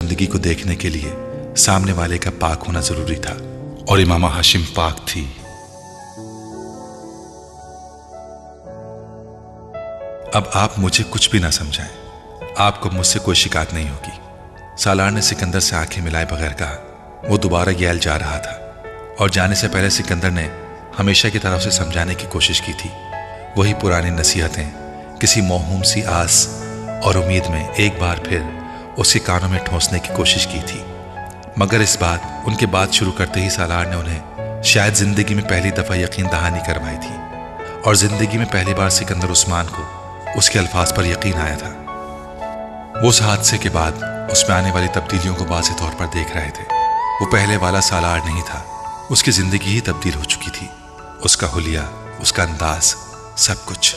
जिंदगी को देखने के लिए सामने वाले का पाक होना जरूरी था और इमामा हाशिम पाक थी। अब आप मुझे कुछ भी ना समझाएं। आपको मुझसे कोई शिकायत नहीं होगी। सालार ने सिकंदर से आंखें मिलाए बगैर कहा। वो दोबारा येल जा रहा था और जाने से पहले सिकंदर ने हमेशा की तरफ से समझाने की कोशिश की थी। वही पुरानी नसीहतें किसी मौहूम सी आस और उम्मीद में एक बार फिर उसके कानों में ठोंसने की कोशिश की थी। मगर इस बात उनके बात शुरू करते ही सालार ने उन्हें शायद जिंदगी में पहली दफा यकीन दहानी करवाई थी और जिंदगी में पहली बार सिकंदर उस्मान को उसके अल्फाज पर यकीन आया था। वो उस हादसे के बाद उसमें आने वाली तब्दीलियों को वाज़े तौर पर देख रहे थे। वो पहले वाला सालार नहीं था। उसकी जिंदगी ही तब्दील हो चुकी थी। उसका हुलिया, उसका अंदाज, सब कुछ।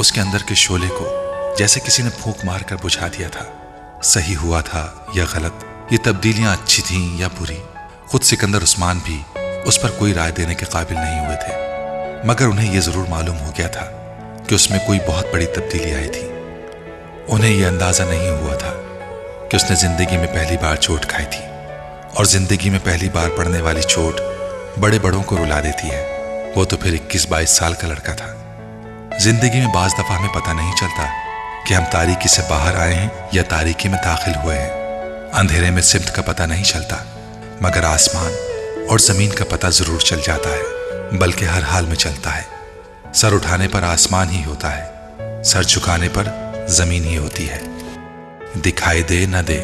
उसके अंदर के शोले को जैसे किसी ने फूंक मार कर बुझा दिया था। सही हुआ था या गलत, ये तब्दीलियां अच्छी थीं या बुरी, खुद सिकंदर उस्मान भी उस पर कोई राय देने के काबिल नहीं हुए थे। मगर उन्हें यह जरूर मालूम हो गया था कि उसमें कोई बहुत बड़ी तब्दीली आई थी। उन्हें यह अंदाजा नहीं हुआ था कि उसने जिंदगी में पहली बार चोट खाई थी और जिंदगी में पहली बार पड़ने वाली चोट बड़े बड़ों को रुला देती है। वो तो फिर 21-22 साल का लड़का था। जिंदगी में बाज दफा हमें पता नहीं चलता कि हम तारीकी से बाहर आए हैं या तारीकी में दाखिल हुए हैं। अंधेरे में सिमत का पता नहीं चलता, मगर आसमान और जमीन का पता जरूर चल जाता है, बल्कि हर हाल में चलता है। सर उठाने पर आसमान ही होता है, सर झुकाने पर जमीन ही होती है। दिखाई दे न दे,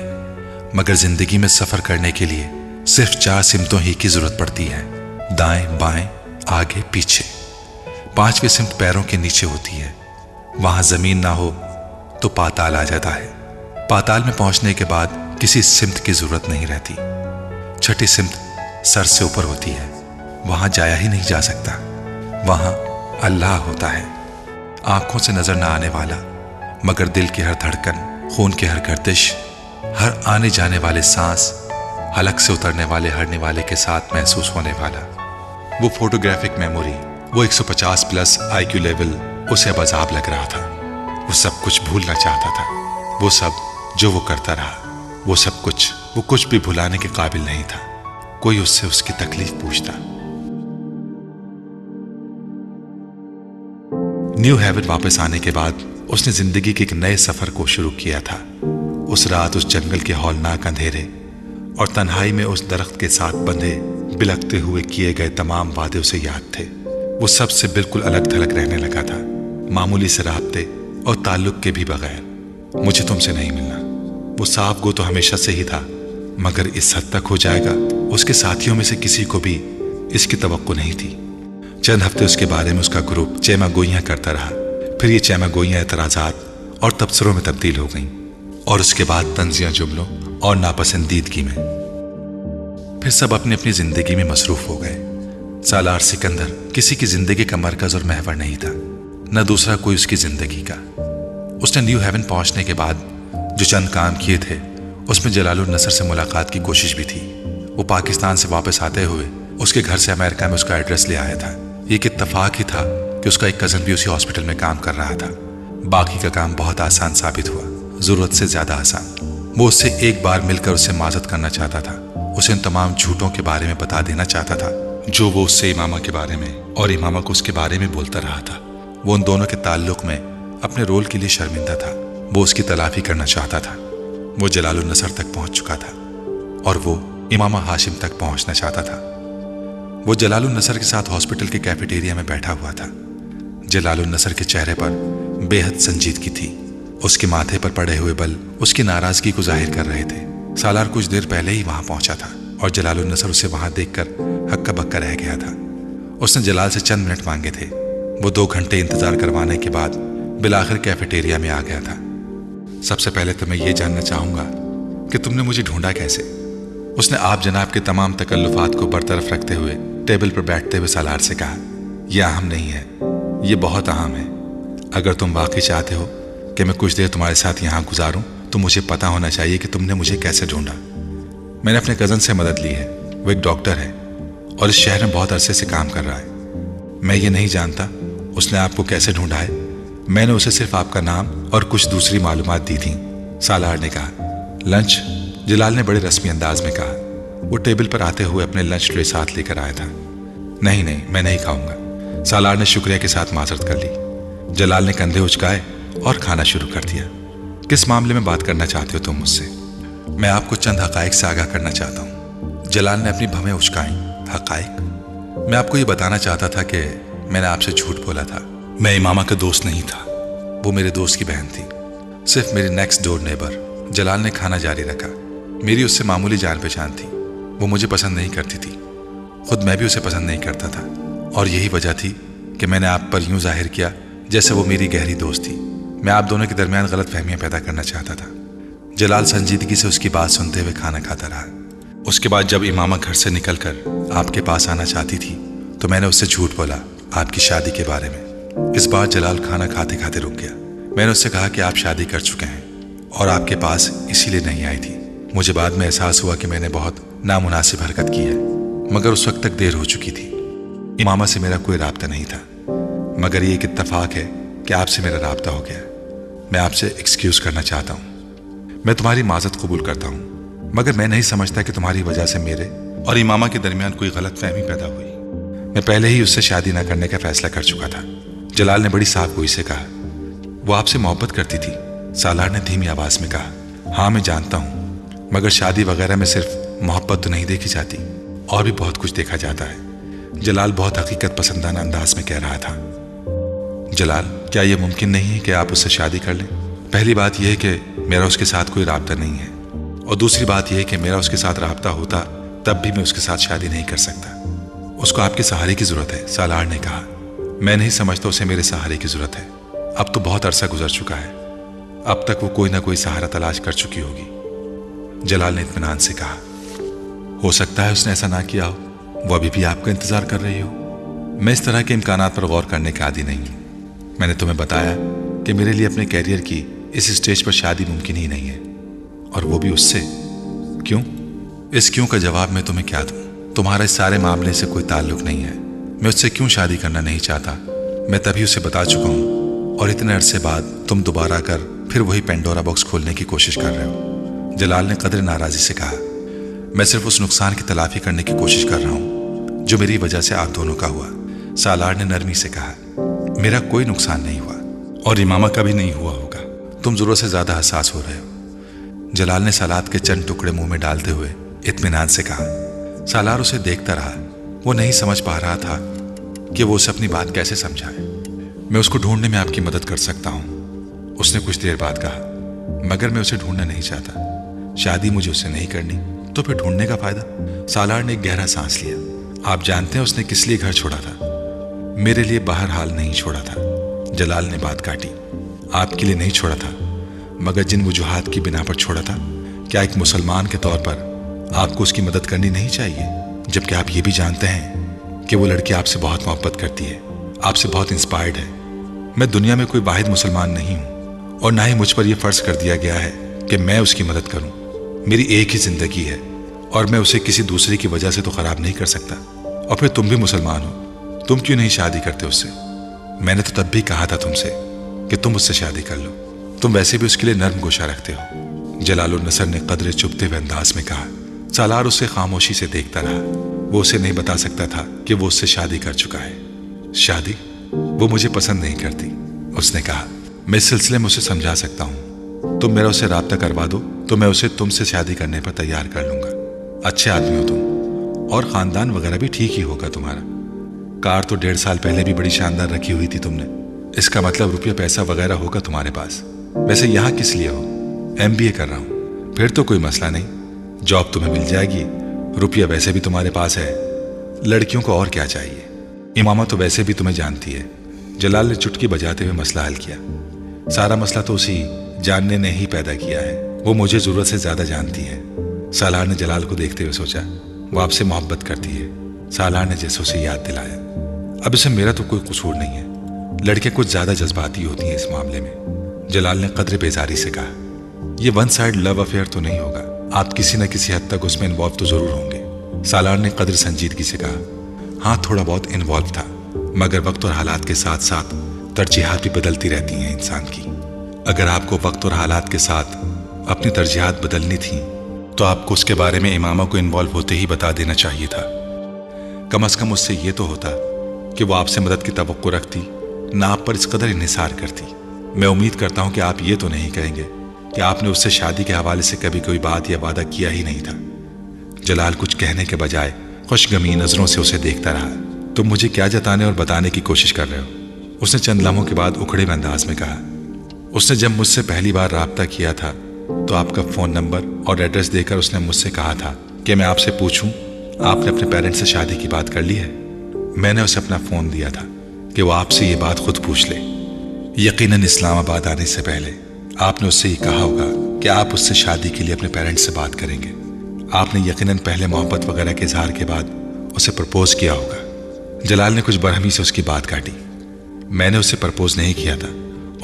मगर जिंदगी में सफर करने के लिए सिर्फ 4 सिमतों ही की जरूरत पड़ती है, दाएं बाएं आगे पीछे। 5वीं सिमत पैरों के नीचे होती है। वहां जमीन ना हो तो पाताल आ जाता है। पाताल में पहुंचने के बाद किसी सिमत की जरूरत नहीं रहती। 6ठी सिमत सर से ऊपर होती है, वहां जाया ही नहीं जा सकता। वहां अल्लाह होता है, आंखों से नजर ना आने वाला, मगर दिल की हर धड़कन, खून की हर गर्दिश, हर आने जाने वाले सांस, हलक से उतरने वाले हरने वाले के साथ महसूस होने वाला। वो फोटोग्राफिक मेमोरी, वो 150 प्लस IQ लेवल उसे अब अजाब लग रहा था। वो सब कुछ भूलना चाहता था। वो सब जो वो करता रहा, वो सब कुछ, वो कुछ भी भुलाने के काबिल नहीं था। कोई उससे उसकी तकलीफ पूछता। न्यू हेवन वापस आने के बाद उसने जिंदगी के एक नए सफर को शुरू किया था। उस रात उस जंगल के हौलनाक अंधेरे और तन्हाई में उस दरख्त के साथ बंधे बिलखते हुए किए गए तमाम वादे उसे याद थे। वो सबसे बिल्कुल अलग थलग रहने लगा था, मामूली से राब्ते और ताल्लुक के भी बगैर। मुझे तुमसे नहीं मिलना, वो साफ गो तो हमेशा से ही था, मगर इस हद तक हो जाएगा उसके साथियों में से किसी को भी इसकी तवक्को नहीं थी। चंद हफ्ते उसके बारे में उसका ग्रुप चेमागोइयां करता रहा, फिर ये चेमागोइयां एतराजात और तबसरों में तब्दील हो गईं, और उसके बाद तंजियां जुमलों और नापसंदीदगी में। फिर सब अपनी अपनी जिंदगी में मसरूफ हो गए। सालार सिकंदर किसी की जिंदगी का मरकज और महवर नहीं था, न दूसरा कोई उसकी जिंदगी का। उसने न्यू हेवन पहुंचने के बाद जो चंद काम किए थे, उसमें जलालुल नसर से मुलाकात की कोशिश भी थी। वो पाकिस्तान से वापस आते हुए उसके घर से अमेरिका में उसका एड्रेस ले आया था। ये एक इत्तफाक ही था कि उसका एक कजन भी उसी हॉस्पिटल में काम कर रहा था। बाकी का काम बहुत आसान साबित हुआ, जरूरत से ज्यादा आसान। वो उससे एक बार मिलकर उससे माजत करना चाहता था, उसे उन तमाम झूठों के बारे में बता देना चाहता था जो वो उससे इमामा के बारे में और इमामा को उसके बारे में बोलता रहा था। वो उन दोनों के ताल्लुक में अपने रोल के लिए शर्मिंदा था। वो उसकी तलाफी करना चाहता था। वो जलालुल नसर तक पहुंच चुका था और वो इमामा हाशिम तक पहुंचना चाहता था। वो जलालुल नसर के साथ हॉस्पिटल के कैफेटेरिया में बैठा हुआ था। जलालुल नसर के चेहरे पर बेहद संजीदगी थी। उसके माथे पर पड़े हुए बल उसकी नाराजगी को जाहिर कर रहे थे। सालार कुछ देर पहले ही वहां पहुंचा था और जलालुल नसर उसे वहां देखकर हक्का बक्का रह गया था। उसने जलाल से चंद मिनट मांगे थे। वो 2 घंटे इंतजार करवाने के बाद बिलाखिर कैफेटेरिया में आ गया था। सबसे पहले तो मैं ये जानना चाहूंगा कि तुमने मुझे ढूंढा कैसे? उसने आप जनाब के तमाम तकल्लुफात को बरतरफ रखते हुए टेबल पर बैठते हुए सालार से कहा, यह अहम नहीं है, ये बहुत अहम है। अगर तुम वाकई चाहते हो कि मैं कुछ देर तुम्हारे साथ यहाँ गुजारूं, तो मुझे पता होना चाहिए कि तुमने मुझे कैसे ढूंढा। मैंने अपने कज़न से मदद ली है, वो एक डॉक्टर है और इस शहर में बहुत अरसे से काम कर रहा है। मैं ये नहीं जानता उसने आपको कैसे ढूंढा है। मैंने उसे सिर्फ आपका नाम और कुछ दूसरी मालूमात दी थी, सालार ने कहा। लंच? जलाल ने बड़े रस्मी अंदाज में कहा। वो टेबल पर आते हुए अपने लंच ट्रे साथ लेकर आया था। नहीं नहीं, मैं नहीं खाऊंगा, सालार ने शुक्रिया के साथ माजरत कर ली। जलाल ने कंधे उचकाए और खाना शुरू कर दिया। किस मामले में बात करना चाहते हो तुम मुझसे? मैं आपको चंद हकाइक से आगाह करना चाहता हूँ। जलाल ने अपनी भवें उचकाई। हकाइक? मैं आपको ये बताना चाहता था कि मैंने आपसे झूठ बोला था। मैं इमामा का दोस्त नहीं था, वो मेरे दोस्त की बहन थी, सिर्फ मेरी नेक्स्ट डोर नेबर। जलाल ने खाना जारी रखा। मेरी उससे मामूली जान पहचान थी। वो मुझे पसंद नहीं करती थी, खुद मैं भी उसे पसंद नहीं करता था, और यही वजह थी कि मैंने आप पर यूं जाहिर किया जैसे वो मेरी गहरी दोस्त थी। मैं आप दोनों के दरमियान गलत फहमियां पैदा करना चाहता था। जलाल संजीदगी से उसकी बात सुनते हुए खाना खाता रहा। उसके बाद जब इमामा घर से निकलकर आपके पास आना चाहती थी तो मैंने उससे झूठ बोला आपकी शादी के बारे में। इस बार जलाल खाना खाते खाते रुक गया। मैंने उससे कहा कि आप शादी कर चुके हैं और आपके पास इसीलिए नहीं आई थी। मुझे बाद में एहसास हुआ कि मैंने बहुत नामुनासिब हरकत की है, मगर उस वक्त तक देर हो चुकी थी। इमामा से मेरा कोई राब्ता नहीं था, मगर ये एक इत्तफाक है कि आपसे मेरा राब्ता हो गया। मैं आपसे एक्सक्यूज करना चाहता हूँ। मैं तुम्हारी माजरत कबूल करता हूँ, मगर मैं नहीं समझता कि तुम्हारी वजह से मेरे और इमामा के दरमियान कोई गलत फहमी पैदा हुई। मैं पहले ही उससे शादी न करने का फैसला कर चुका था। जलाल ने बड़ी साफ गोई से कहा। वो आपसे मोहब्बत करती थी, सालार ने धीमी आवाज में कहा। हाँ मैं जानता हूँ, मगर शादी वगैरह में सिर्फ मोहब्बत तो नहीं देखी जाती, और भी बहुत कुछ देखा जाता है। जलाल बहुत हकीकत पसंदाना अंदाज में कह रहा था। जलाल, क्या यह मुमकिन नहीं है कि आप उससे शादी कर लें? पहली बात यह है कि मेरा उसके साथ कोई राब्ता नहीं है, और दूसरी बात यह है कि मेरा उसके साथ राब्ता होता तब भी मैं उसके साथ शादी नहीं कर सकता। उसको आपके सहारे की जरूरत है, सालार ने कहा। मैं नहीं समझता उसे मेरे सहारे की जरूरत है। अब तो बहुत अरसा गुजर चुका है, अब तक वो कोई ना कोई सहारा तलाश कर चुकी होगी। जलाल ने इत्मीनान से कहा। हो सकता है उसने ऐसा ना किया हो, वो अभी भी आपका इंतजार कर रही हो। मैं इस तरह के इम्कानात पर गौर करने का आदी नहीं हूं। मैंने तुम्हें बताया कि मेरे लिए अपने कैरियर की इस स्टेज पर शादी मुमकिन ही नहीं है, और वो भी उससे। क्यों? इस क्यों का जवाब मैं तुम्हें क्या दूं? तुम्हारा इस सारे मामले से कोई ताल्लुक नहीं है। मैं उससे क्यों शादी करना नहीं चाहता, मैं तभी उसे बता चुका हूं, और इतने अरसे बाद तुम दोबारा कर फिर वही पेंडोरा बॉक्स खोलने की कोशिश कर रहे हो। जलाल ने कदर नाराजी से कहा। मैं सिर्फ उस नुकसान की तलाफी करने की कोशिश कर रहा हूं जो मेरी वजह से आप दोनों का हुआ। सालार ने नरमी से कहा। मेरा कोई नुकसान नहीं हुआ, और इमामा का भी नहीं हुआ होगा। तुम जरूरत से ज्यादा हसास हो रहे हो। जलाल ने सलाद के चंद टुकड़े मुंह में डालते हुए इत्मीनान से कहा। सालार उसे देखता रहा। वो नहीं समझ पा रहा था कि वो उसे अपनी बात कैसे समझाए। मैं उसको ढूंढने में आपकी मदद कर सकता हूं, उसने कुछ देर बाद कहा। मगर मैं उसे ढूंढना नहीं चाहता। शादी मुझे उससे नहीं करनी, तो फिर ढूंढने का फायदा? सालार ने एक गहरा सांस लिया। आप जानते हैं उसने किस लिए घर छोड़ा था? मेरे लिए बहरहाल नहीं छोड़ा था। जलाल ने बात काटी। आपके लिए नहीं छोड़ा था, मगर जिन वजूहात की बिना पर छोड़ा था। क्या एक मुसलमान के तौर पर आपको उसकी मदद करनी नहीं चाहिए, जबकि आप ये भी जानते हैं कि वो लड़की आपसे बहुत मोहब्बत करती है, आपसे बहुत इंस्पायर्ड है। मैं दुनिया में कोई वाहिद मुसलमान नहीं हूं, और ना ही मुझ पर यह फर्ज कर दिया गया है कि मैं उसकी मदद करूं। मेरी एक ही जिंदगी है, और मैं उसे किसी दूसरे की वजह से तो खराब नहीं कर सकता। और फिर तुम भी मुसलमान हो, तुम क्यों नहीं शादी करते उससे? मैंने तो तब भी कहा था तुमसे कि तुम उससे शादी कर लो। तुम वैसे भी उसके लिए नर्म गोशा रखते हो। जलालुन नसर ने कदरे चुभते हुए अंदाज में कहा। सालार उसे खामोशी से देखता रहा। वो उसे नहीं बता सकता था कि वो उससे शादी कर चुका है। शादी? वो मुझे पसंद नहीं करती, उसने कहा। मैं इस सिलसिले में उसे समझा सकता हूं। तुम मेरा उसे राब्ता करवा दो तो मैं उसे तुमसे शादी करने पर तैयार कर लूंगा। अच्छे आदमी हो तुम, और खानदान वगैरह भी ठीक ही होगा तुम्हारा। कार तो 1.5 साल पहले भी बड़ी शानदार रखी हुई थी तुमने। इसका मतलब रुपया पैसा वगैरह होगा तुम्हारे पास। वैसे यहाँ किस लिए हो? MBA कर रहा हूँ। फिर तो कोई मसला नहीं, जॉब तुम्हें मिल जाएगी। रुपया वैसे भी तुम्हारे पास है, लड़कियों को और क्या चाहिए? इमामा तो वैसे भी तुम्हें जानती है। जलाल ने चुटकी बजाते हुए मसला हल किया। सारा मसला तो उसी जानने ने ही पैदा किया है। वो मुझे जरूरत से ज्यादा जानती है। सालार ने जलाल को देखते हुए सोचा, वो आपसे मोहब्बत करती है। सालार ने जैसे उसे याद दिलाया। अब इसमें मेरा तो कोई कसूर नहीं है। लड़कियां कुछ ज्यादा जज्बाती होती हैं इस मामले में। जलाल ने कदरे बेजारी से कहा। ये वन साइड लव अफेयर तो नहीं होगा, आप किसी न किसी हद तक उसमें इन्वॉल्व तो जरूर होंगे। सालार ने कदर संजीदगी से कहा। हाँ, थोड़ा बहुत इन्वॉल्व था, मगर वक्त और हालात के साथ साथ तरजीहात भी बदलती रहती हैं इंसान की। अगर आपको वक्त और हालात के साथ अपनी तरजीहात बदलनी थी तो आपको उसके बारे में इमामा को इन्वॉल्व होते ही बता देना चाहिए था। कम से कम उससे ये तो होता कि वो आपसे मदद की तवक्को रखती, ना आप पर इस कदर इन्हिसार करती। मैं उम्मीद करता हूं कि आप ये तो नहीं कहेंगे कि आपने उससे शादी के हवाले से कभी कोई बात या वादा किया ही नहीं था। जलाल कुछ कहने के बजाय खुशगमी नजरों से उसे देखता रहा। तुम मुझे क्या जताने और बताने की कोशिश कर रहे हो? उसने चंद लम्हों के बाद उखड़े हुए अंदाज में कहा। उसने जब मुझसे पहली बार राब्ता किया था तो आपका फोन नंबर और एड्रेस देकर उसने मुझसे कहा था कि मैं आपसे पूछूं, आपने अपने पेरेंट्स से शादी की बात कर ली है? मैंने उसे अपना फोन दिया था कि वो आपसे ये बात खुद पूछ ले। यकीनन इस्लामाबाद आने से पहले आपने उससे ये कहा होगा कि आप उससे शादी के लिए अपने पेरेंट्स से बात करेंगे। आपने यकीनन पहले मोहब्बत वगैरह के इजहार के बाद उसे प्रपोज किया होगा। जलाल ने कुछ बरहमी से उसकी बात काटी। मैंने उसे प्रपोज नहीं किया था,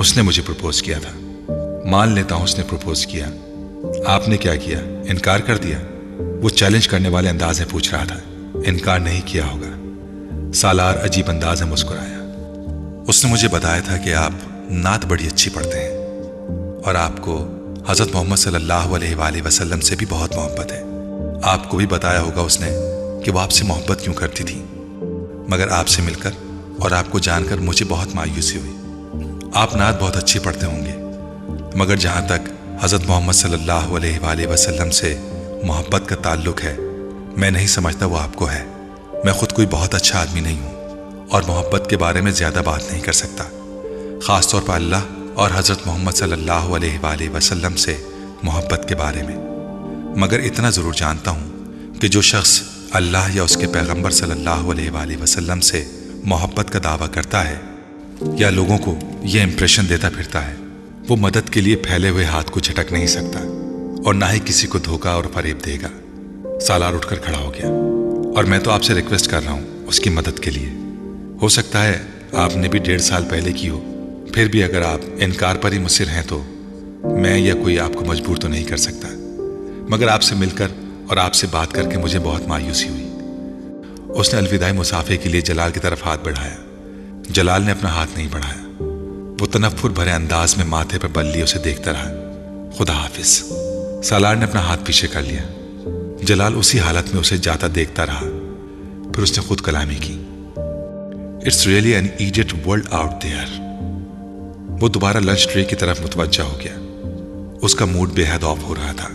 उसने मुझे प्रपोज किया था। मान लेता हूं उसने प्रपोज किया। आपने क्या किया? इनकार कर दिया? वो चैलेंज करने वाले अंदाज में पूछ रहा था। इनकार नहीं किया होगा। सालार अजीब अंदाज में मुस्कुराया। उसने मुझे बताया था कि आप नात बड़ी अच्छी पढ़ते हैं और आपको हजरत मोहम्मद सल्लल्लाहु अलैहि वसल्लम से भी बहुत मोहब्बत है। आपको भी बताया होगा उसने कि वो आपसे मोहब्बत क्यों करती थी। मगर आपसे मिलकर और आपको जानकर मुझे बहुत मायूसी हुई। आप नात बहुत अच्छी पढ़ते होंगे, मगर जहां तक حضرت محمد صلی اللہ علیہ وآلہ وسلم سے محبت کا تعلق ہے، میں نہیں سمجھتا وہ آپ کو ہے۔ میں خود کوئی بہت اچھا آدمی نہیں ہوں اور محبت کے بارے میں زیادہ بات نہیں کر سکتا، خاص طور پر اللہ اور حضرت محمد صلی اللہ علیہ وآلہ وسلم سے محبت کے بارے میں۔ مگر اتنا ضرور جانتا ہوں کہ جو شخص اللہ یا اس کے پیغمبر صلی اللہ علیہ وآلہ وسلم سے محبت کا دعویٰ کرتا ہے یا لوگوں کو یہ امپریشن دیتا پھرتا ہے، وہ مدد کے لیے پھیلے ہوئے ہاتھ کو جھٹک نہیں سکتا اور نہ ہی کسی کو دھوکہ اور فریب دے گا۔ سالار اٹھ کر کھڑا ہو گیا، اور میں تو آپ سے ریکویسٹ کر رہا ہوں اس کی مدد کے لیے۔ ہو سکتا ہے آپ نے بھی 1.5 سال پہلے کی ہو، پھر بھی اگر آپ انکار پر ہی مصر ہیں تو میں یا کوئی آپ کو مجبور تو نہیں کر سکتا، مگر آپ سے مل کر اور آپ سے بات کر کے مجھے بہت مایوسی ہوئی۔ اس نے الوداعی مصافحے کے لیے جلال کی طرف ہاتھ بڑھایا۔ جلال نے اپنا ہاتھ نہیں بڑھایا، وہ تنفر بھرے انداز میں ماتھے پر بل لیے اسے دیکھتا رہا۔ خدا حافظ۔ سالار نے اپنا ہاتھ پیچھے کر لیا۔ جلال اسی حالت میں اسے جاتا دیکھتا رہا، پھر اس نے خود کلامی کی۔ It's really an idiot world out there. وہ دوبارہ لنچ ٹرے کی طرف متوجہ ہو گیا۔ اس کا موڈ بے حد آف ہو رہا تھا۔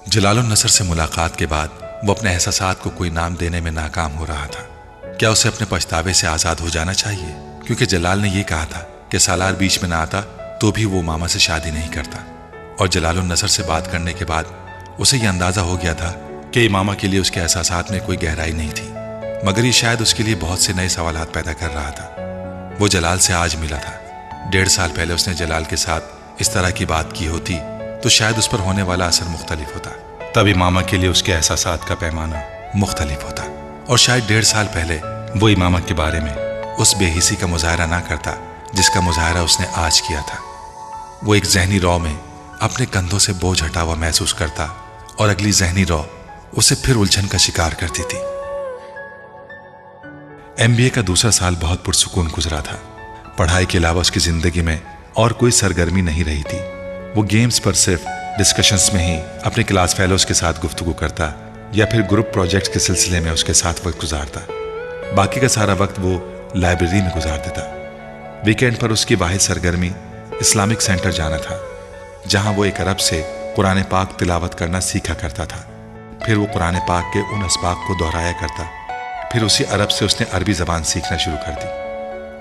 جلال النصر سے ملاقات کے بعد وہ اپنے احساسات کو کوئی نام دینے میں ناکام ہو رہا تھا۔ کیا اسے اپنے پچھتاوے سے آزاد ہو جانا چاہیے؟ کیونکہ جلال نے یہ کہا تھا کہ سالار بیچ میں نہ آتا تو بھی وہ ماما سے شادی نہیں کرتا، اور جلال النصر سے بات کرنے کے بعد اسے یہ اندازہ ہو گیا تھا کہ امامہ کے لیے اس کے احساسات میں کوئی گہرائی نہیں تھی، مگر یہ شاید اس کے لیے بہت سے نئے سوالات پیدا کر رہا تھا۔ وہ جلال سے آج ملا تھا۔ 1.5 سال پہلے اس نے جلال کے ساتھ اس طرح کی بات کی ہوتی تو شاید اس پر ہونے والا اثر مختلف ہوتا، تب امامہ کے لیے اس کے احساسات کا پیمانہ مختلف ہوتا، اور شاید 1.5 سال پہلے وہ امامہ کے بارے میں اس بے حسی کا مظاہرہ نہ کرتا جس کا مظاہرہ اس نے آج کیا تھا۔ وہ ایک ذہنی رو میں اپنے کندھوں سے بوجھ ہٹا ہوا محسوس کرتا، اور اگلی ذہنی رو اسے پھر الجھن کا شکار کرتی تھی۔ MBA کا دوسرا سال بہت پرسکون گزرا تھا۔ پڑھائی کے علاوہ اس کی زندگی میں اور کوئی سرگرمی نہیں رہی تھی۔ وہ گیمز پر صرف ڈسکشنز میں ہی اپنے کلاس فیلوز کے ساتھ گفتگو کرتا یا پھر گروپ پروجیکٹس کے سلسلے میں اس کے ساتھ وقت گزارتا۔ باقی کا سارا وقت وہ لائبریری میں گزار دیتا۔ ویکینڈ پر اس کی واحد سرگرمی اسلامک سینٹر جانا تھا، جہاں وہ ایک عرب سے قرآن پاک تلاوت کرنا سیکھا کرتا تھا۔ پھر وہ قرآن پاک کے ان اسباق کو دہرایا کرتا۔ پھر اسی عرب سے اس نے عربی زبان سیکھنا شروع کر دی۔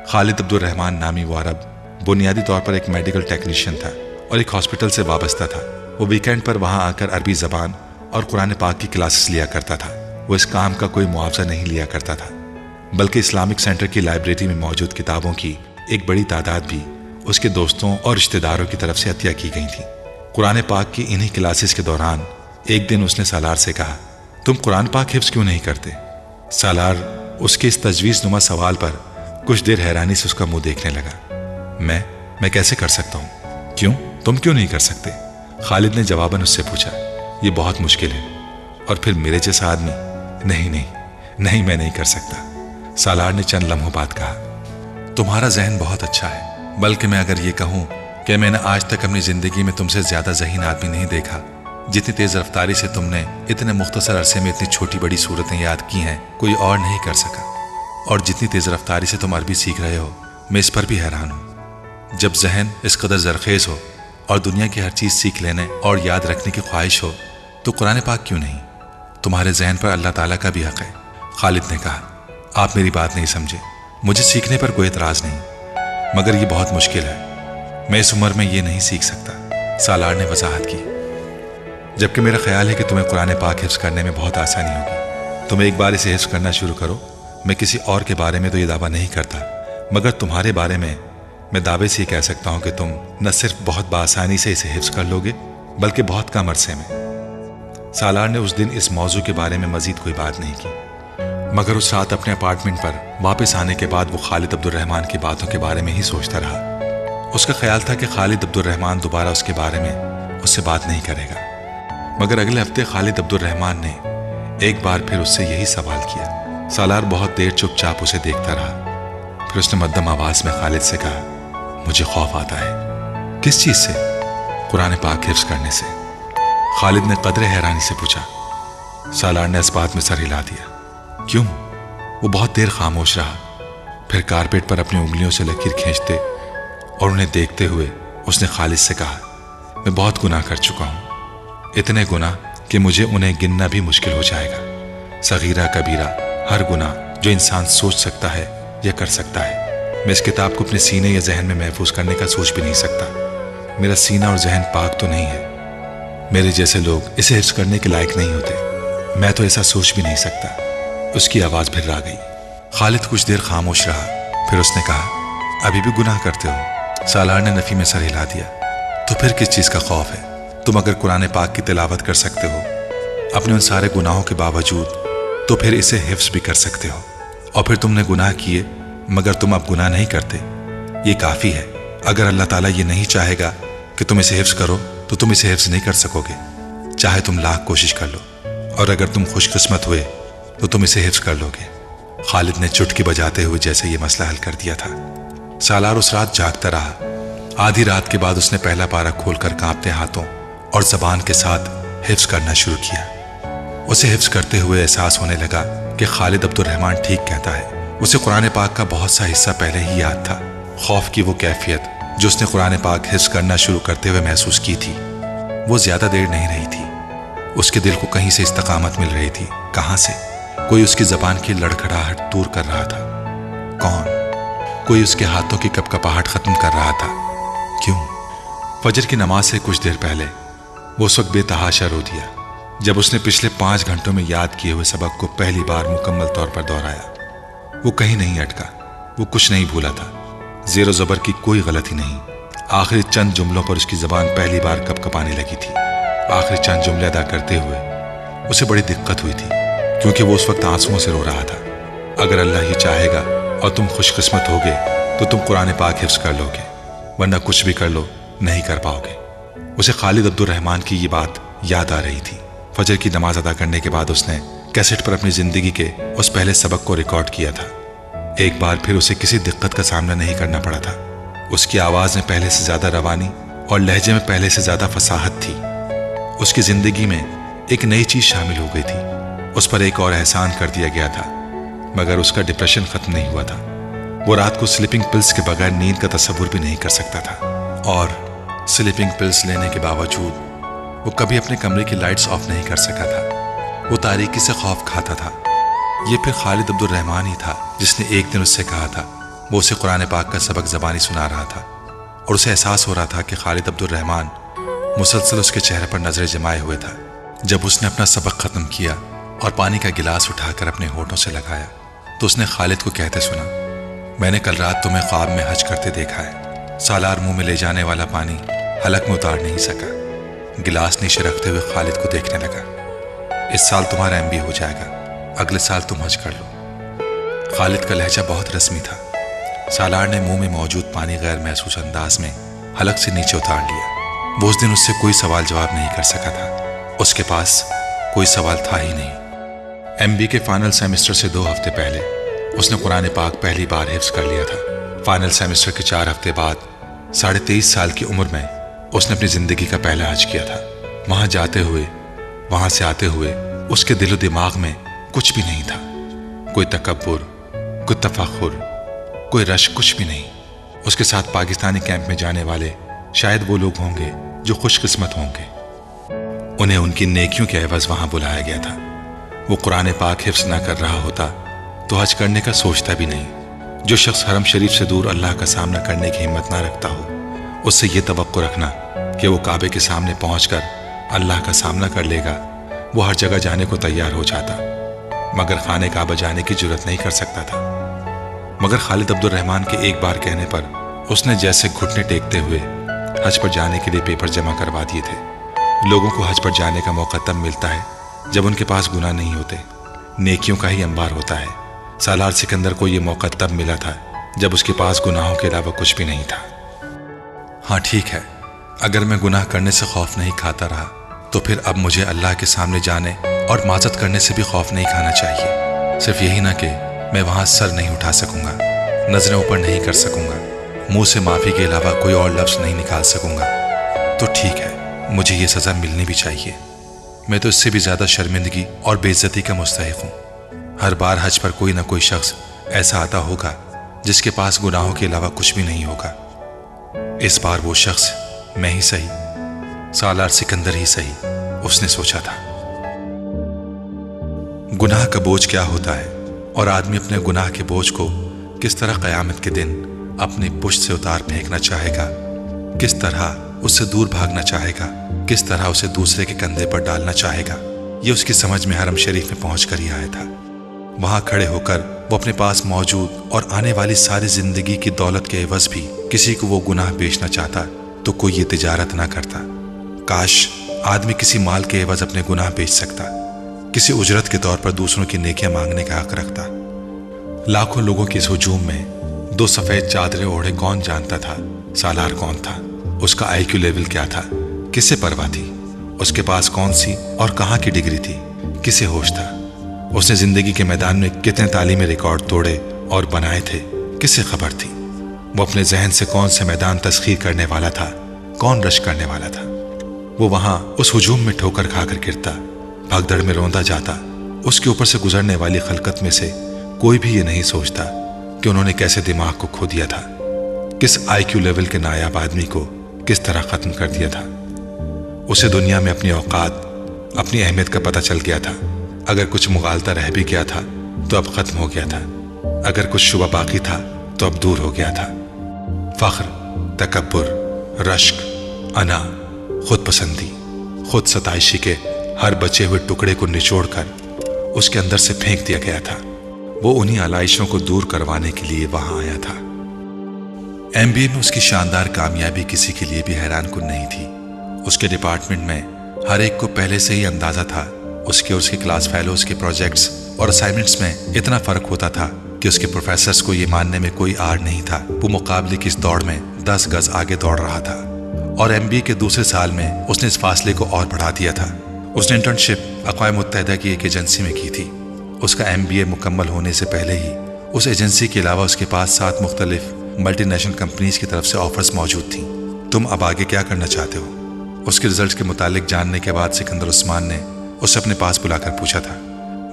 خالد عبد الرحمن نامی وہ عرب بنیادی طور پر ایک میڈیکل ٹیکنیشین تھا اور ایک ہاسپٹل سے وابستہ تھا۔ وہ ویکینڈ پر وہاں آ کر عربی زبان اور قرآن پاک کی کلاسز لیا کرتا تھا۔ وہ اس کام کا کوئی معاوضہ نہیں لیا کرتا تھا، بلکہ اسلامک سینٹر کی لائبریری میں موجود کتابوں کی ایک بڑی تعداد بھی اس کے دوستوں اور رشتہ داروں کی طرف سے عطیہ کی گئی تھی۔ قرآن پاک کی انہی کلاسز کے دوران ایک دن اس نے سالار سے کہا، تم قرآن پاک حفظ کیوں نہیں کرتے؟ سالار اس کے اس تجویز نما سوال پر کچھ دیر حیرانی سے اس کا منہ دیکھنے لگا۔ میں کیسے کر سکتا ہوں؟ کیوں؟ تم کیوں نہیں کر سکتے؟ خالد نے جواباً اس سے پوچھا۔ یہ بہت مشکل ہے، اور پھر میرے جیسا آدمی؟ نہیں میں نہیں کر سکتا، سالار نے چند لمحوں بعد کہا۔ تمہارا ذہن بہت اچھا ہے، بلکہ میں اگر یہ کہوں کہ میں نے آج تک اپنی زندگی میں تم سے زیادہ ذہین آدمی نہیں دیکھا۔ جتنی تیز رفتاری سے تم نے اتنے مختصر عرصے میں اتنی چھوٹی بڑی صورتیں یاد کی ہیں کوئی اور نہیں کر سکا، اور جتنی تیز رفتاری سے تم عربی سیکھ رہے ہو میں اس پر بھی حیران ہوں۔ جب ذہن اس قدر زرخیز ہو اور دنیا کی ہر چیز سیکھ لینے اور یاد رکھنے کی خواہش ہو تو قرآن پاک کیوں نہیں؟ تمہارے ذہن پر اللہ تعالیٰ کا بھی حق ہے۔ خالد نے کہا، آپ میری بات نہیں سمجھے، مجھے سیکھنے پر کوئی اعتراض نہیں، مگر یہ بہت مشکل ہے، میں اس عمر میں یہ نہیں سیکھ سکتا، سالار نے وضاحت کی۔ جبکہ میرا خیال ہے کہ تمہیں قرآن پاک حفظ کرنے میں بہت آسانی ہوگی۔ تم ایک بار اسے حفظ کرنا شروع کرو۔ میں کسی اور کے بارے میں تو یہ دعویٰ نہیں کرتا، مگر تمہارے بارے میں دعوے سے یہ کہہ سکتا ہوں کہ تم نہ صرف بہت بآسانی سے اسے حفظ کر لوگے بلکہ بہت کم عرصے میں۔ سالار نے اس دن اس موضوع کے بارے میں مزید کوئی بات نہیں کی، مگر اس رات اپنے اپارٹمنٹ پر واپس آنے کے بعد وہ خالد عبد الرحمن کی باتوں کے بارے میں ہی سوچتا رہا۔ اس کا خیال تھا کہ خالد عبد الرحمن دوبارہ اس کے بارے میں اس سے بات نہیں کرے گا، مگر اگلے ہفتے خالد عبد الرحمن نے ایک بار پھر اس سے یہی سوال کیا۔ سالار بہت دیر چپ چاپ اسے دیکھتا رہا، پھر اس نے مدھم آواز میں خالد سے کہا، مجھے خوف آتا ہے۔ کس چیز سے؟ قرآن پاک حفظ کرنے سے۔ خالد نے قدرے حیرانی سے پوچھا۔ سالار نے اس بات میں سر ہلا دیا۔ کیوں؟ وہ بہت دیر خاموش رہا، پھر کارپیٹ پر اپنی انگلیوں سے لکیر کھینچتے اور انہیں دیکھتے ہوئے اس نے خالد سے کہا، میں بہت گناہ کر چکا ہوں، اتنے گناہ کہ مجھے انہیں گننا بھی مشکل ہو جائے گا۔ صغیرہ کبیرہ ہر گناہ جو انسان سوچ سکتا ہے یا کر سکتا ہے، میں اس کتاب کو اپنے سینے یا ذہن میں محفوظ کرنے کا سوچ بھی نہیں سکتا۔ میرا سینہ اور ذہن پاک تو نہیں ہے، میرے جیسے لوگ اسے حفظ کرنے کے لائق نہیں ہوتے، میں تو ایسا سوچ بھی نہیں سکتا۔ اس کی آواز پھر آ گئی۔ خالد کچھ دیر خاموش رہا، پھر اس نے کہا، ابھی بھی گناہ کرتے ہو؟ سالار نے نفی میں سر ہلا دیا۔ تو پھر کس چیز کا خوف ہے؟ تم اگر قرآن پاک کی تلاوت کر سکتے ہو اپنے ان سارے گناہوں کے باوجود، تو پھر اسے حفظ بھی کر سکتے ہو، اور پھر تم نے گناہ کیے مگر تم اب گناہ نہیں کرتے، یہ کافی ہے۔ اگر اللہ تعالیٰ یہ نہیں چاہے گا کہ تم اسے حفظ کرو تو تم اسے حفظ نہیں کر سکو گے، چاہے تم لاکھ کوشش کر لو، اور اگر تم خوش قسمت ہوئے تو تم اسے حفظ کر لو گے۔ خالد نے چٹکی بجاتے ہوئے جیسے یہ مسئلہ حل کر دیا تھا۔ سالار اس رات جاگتا رہا۔ آدھی رات کے بعد اس نے پہلا پارہ کھول کر کانپتے ہاتھوں اور زبان کے ساتھ حفظ کرنا شروع کیا۔ اسے حفظ کرتے ہوئے احساس ہونے لگا کہ خالد عبد الرحمن ٹھیک کہتا ہے۔ اسے قرآن پاک کا بہت سا حصہ پہلے ہی یاد تھا۔ خوف کی وہ کیفیت جو اس نے قرآن پاک حفظ کرنا شروع کرتے ہوئے محسوس کی تھی، وہ زیادہ دیر نہیں رہی تھی۔ اس کے دل کو کہیں سے استقامت مل رہی تھی۔ کہاں سے؟ کوئی اس کی زبان کی لڑکھڑاہٹ دور کر رہا تھا۔ کون؟ کوئی اس کے ہاتھوں کی کپکپاہٹ ختم کر رہا تھا۔ کیوں؟ فجر کی نماز سے کچھ دیر پہلے وہ اس وقت بے تحاشا رو دیا جب اس نے پچھلے 5 گھنٹوں میں یاد کیے ہوئے سبق کو پہلی بار مکمل طور پر دہرایا۔ وہ کہیں نہیں اٹکا، وہ کچھ نہیں بھولا تھا، زیر و زبر کی کوئی غلطی نہیں۔ آخری چند جملوں پر اس کی زبان پہلی بار کپکپانے لگی تھی۔ آخری چند جملے ادا کرتے ہوئے اسے بڑی دقت ہوئی تھی، کیونکہ وہ اس وقت آنسوؤں سے رو رہا تھا۔ اگر اللہ ہی چاہے گا اور تم خوش قسمت ہوگے تو تم قرآن پاک حفظ کر لو گے، ورنہ کچھ بھی کر لو نہیں کر پاؤ گے۔ اسے خالد عبد الرحمن کی یہ بات یاد آ رہی تھی۔ فجر کی نماز ادا کرنے کے بعد اس نے کیسٹ پر اپنی زندگی کے اس پہلے سبق کو ریکارڈ کیا تھا۔ ایک بار پھر اسے کسی دقت کا سامنا نہیں کرنا پڑا تھا۔ اس کی آواز میں پہلے سے زیادہ روانی اور لہجے میں پہلے سے زیادہ فصاحت تھی۔ اس کی زندگی میں ایک نئی چیز شامل ہو گئی تھی۔ اس پر ایک اور احسان کر دیا گیا تھا، مگر اس کا ڈپریشن ختم نہیں ہوا تھا۔ وہ رات کو سلیپنگ پلس کے بغیر نیند کا تصور بھی نہیں کر سکتا تھا، اور سلیپنگ پلس لینے کے باوجود وہ کبھی اپنے کمرے کی لائٹس آف نہیں کر سکا تھا۔ وہ تاریکی سے خوف کھاتا تھا۔ یہ پھر خالد عبد الرحمن ہی تھا جس نے ایک دن اس سے کہا تھا۔ وہ اسے قرآن پاک کا سبق زبانی سنا رہا تھا، اور اسے احساس ہو رہا تھا کہ خالد عبد الرحمن مسلسل اس کے چہرے پر نظریں جمائے ہوئے تھا۔ جب اس نے اپنا سبق ختم کیا اور پانی کا گلاس اٹھا کر اپنے ہونٹوں سے لگایا تو اس نے خالد کو کہتے سنا، میں نے کل رات تمہیں خواب میں حج کرتے دیکھا ہے۔ سالار منہ میں لے جانے والا پانی حلق میں اتار نہیں سکا۔ گلاس نیچے رکھتے ہوئے خالد کو دیکھنے لگا۔ اس سال تمہارا MB ہو جائے گا، اگلے سال تم حج کر لو۔ خالد کا لہجہ بہت رسمی تھا۔ سالار نے منہ میں موجود پانی غیر محسوس انداز میں حلق سے نیچے اتار لیا۔ وہ اس دن اس سے کوئی سوال جواب نہیں کر سکا تھا۔ اس کے پاس کوئی سوال تھا ہی نہیں۔ MB کے فائنل سیمسٹر سے 2 ہفتے پہلے اس نے قرآن پاک پہلی بار حفظ کر لیا تھا۔ فائنل سیمسٹر کے 4 ہفتے بعد 23.5 سال کی عمر میں اس نے اپنی زندگی کا پہلا حج کیا تھا۔ وہاں جاتے ہوئے، وہاں سے آتے ہوئے اس کے دل و دماغ میں کچھ بھی نہیں تھا، کوئی تکبر، کوئی تفخر، کوئی رشک، کچھ بھی نہیں۔ اس کے ساتھ پاکستانی کیمپ میں جانے والے شاید وہ لوگ ہوں گے جو خوش قسمت ہوں گے، انہیں ان کی نیکیوں کے عوض وہاں بلایا گیا تھا۔ وہ قرآن پاک حفظ نہ کر رہا ہوتا تو حج کرنے کا سوچتا بھی نہیں۔ جو شخص حرم شریف سے دور اللہ کا سامنا کرنے کی ہمت نہ رکھتا ہو، اس سے یہ توقع رکھنا کہ وہ کعبے کے سامنے پہنچ کر اللہ کا سامنا کر لے گا، وہ ہر جگہ جانے کو تیار ہو جاتا، مگر خانہ کعبہ جانے کی جرت نہیں کر سکتا تھا۔ مگر خالد عبد الرحمن کے ایک بار کہنے پر اس نے جیسے گھٹنے ٹیکتے ہوئے حج پر جانے کے لیے پیپر جمع کروا دیے تھے۔ لوگوں کو حج پر جانے کا موقع تب ملتا ہے جب ان کے پاس گناہ نہیں ہوتے، نیکیوں کا ہی انبار ہوتا ہے۔ سالار سکندر کو یہ موقع تب ملا تھا جب اس کے پاس گناہوں کے علاوہ کچھ بھی نہیں تھا۔ ہاں ٹھیک ہے، اگر میں گناہ کرنے سے خوف نہیں کھاتا رہا تو پھر اب مجھے اللہ کے سامنے جانے اور معذرت کرنے سے بھی خوف نہیں کھانا چاہیے۔ صرف یہی نہ کہ میں وہاں سر نہیں اٹھا سکوں گا، نظریں اوپر نہیں کر سکوں گا، منہ سے معافی کے علاوہ کوئی اور لفظ نہیں نکال سکوں گا، تو ٹھیک ہے، مجھے یہ سزا ملنی بھی چاہیے۔ میں تو اس سے بھی زیادہ شرمندگی اور بے عزتی کا مستحق ہوں۔ ہر بار حج پر کوئی نہ کوئی شخص ایسا آتا ہوگا جس کے پاس گناہوں کے علاوہ کچھ بھی نہیں ہوگا۔ इस बार वो शख्स मैं ही सही, सालार सिकंदर ही सही, उसने सोचा था। गुनाह का बोझ क्या होता है और आदमी अपने गुनाह के बोझ को किस तरह क़यामत के दिन अपनी पुश्त से उतार फेंकना चाहेगा, किस तरह उससे दूर भागना चाहेगा, किस तरह उसे दूसरे के कंधे पर डालना चाहेगा, ये उसकी समझ में हरम शरीफ में पहुंच कर ही आया था। वहां खड़े होकर वो अपने पास मौजूद और आने वाली सारी जिंदगी की दौलत के एवज भी किसी को वो गुनाह बेचना चाहता तो कोई ये तिजारत ना करता। काश आदमी किसी माल के एवज अपने गुनाह बेच सकता, किसी उजरत के तौर पर दूसरों की नेकियां मांगने का हक रखता। लाखों लोगों के इस हुजूम में 2 सफेद चादरें ओढ़े कौन जानता था सालार कौन था, उसका आईक्यू लेवल क्या था, किसे परवाह थी, उसके पास कौन सी और कहां की डिग्री थी, किसे होश था, उसने जिंदगी के मैदान में कितने तालीमी रिकॉर्ड तोड़े और बनाए थे, किसे खबर थी। वो अपने जहन से कौन से मैदान तस्खीर करने वाला था, कौन रश करने वाला था। वो वहां उस हुजूम में ठोकर खाकर गिरता, भगदड़ में रोंदा जाता। उसके ऊपर से गुजरने वाली खलकत में से कोई भी ये नहीं सोचता कि उन्होंने कैसे दिमाग को खो दिया था, किस आईक्यू लेवल के नायाब आदमी को किस तरह खत्म कर दिया था। उसे दुनिया में अपनी औकात, अपनी अहमियत का पता चल गया था। अगर कुछ मुगालता रह भी गया था तो अब खत्म हो गया था, अगर कुछ शुबा बाकी था तो अब दूर हो गया था। फख्र, तकब्बुर, रश्क, अना, खुद पसंदी, खुद सताइशी के हर बचे हुए टुकड़े को निचोड़कर उसके अंदर से फेंक दिया गया था। वो उन्हीं आलाइशों को दूर करवाने के लिए वहां आया था। एमबीए में उसकी शानदार कामयाबी किसी के लिए भी हैरान कुन नहीं थी। उसके डिपार्टमेंट में हर एक को पहले से ही अंदाजा था उसके और उसके क्लास फेलोज के प्रोजेक्ट्स और असाइनमेंट्स में इतना फर्क होता था कि उसके प्रोफेसर्स को ये मानने में कोई आड़ नहीं था वो मुकाबले की इस दौड़ में 10 गज आगे दौड़ रहा था। और एमबीए के दूसरे साल में उसने इस फासले को और बढ़ा दिया था। उसने इंटर्नशिप अक़वाम मुत्तहिदा की एक एजेंसी में की थी। उसका एमबीए मुकम्मल होने से पहले ही उस एजेंसी के अलावा उसके पास 7 मुख्तलिफ मल्टीनेशनल कंपनीज की तरफ से ऑफर्स मौजूद थी। तुम अब आगे क्या करना चाहते हो? उसके रिजल्ट के मुतालिक जानने के बाद सिकंदर उस्मान ने उसे अपने पास बुलाकर पूछा था।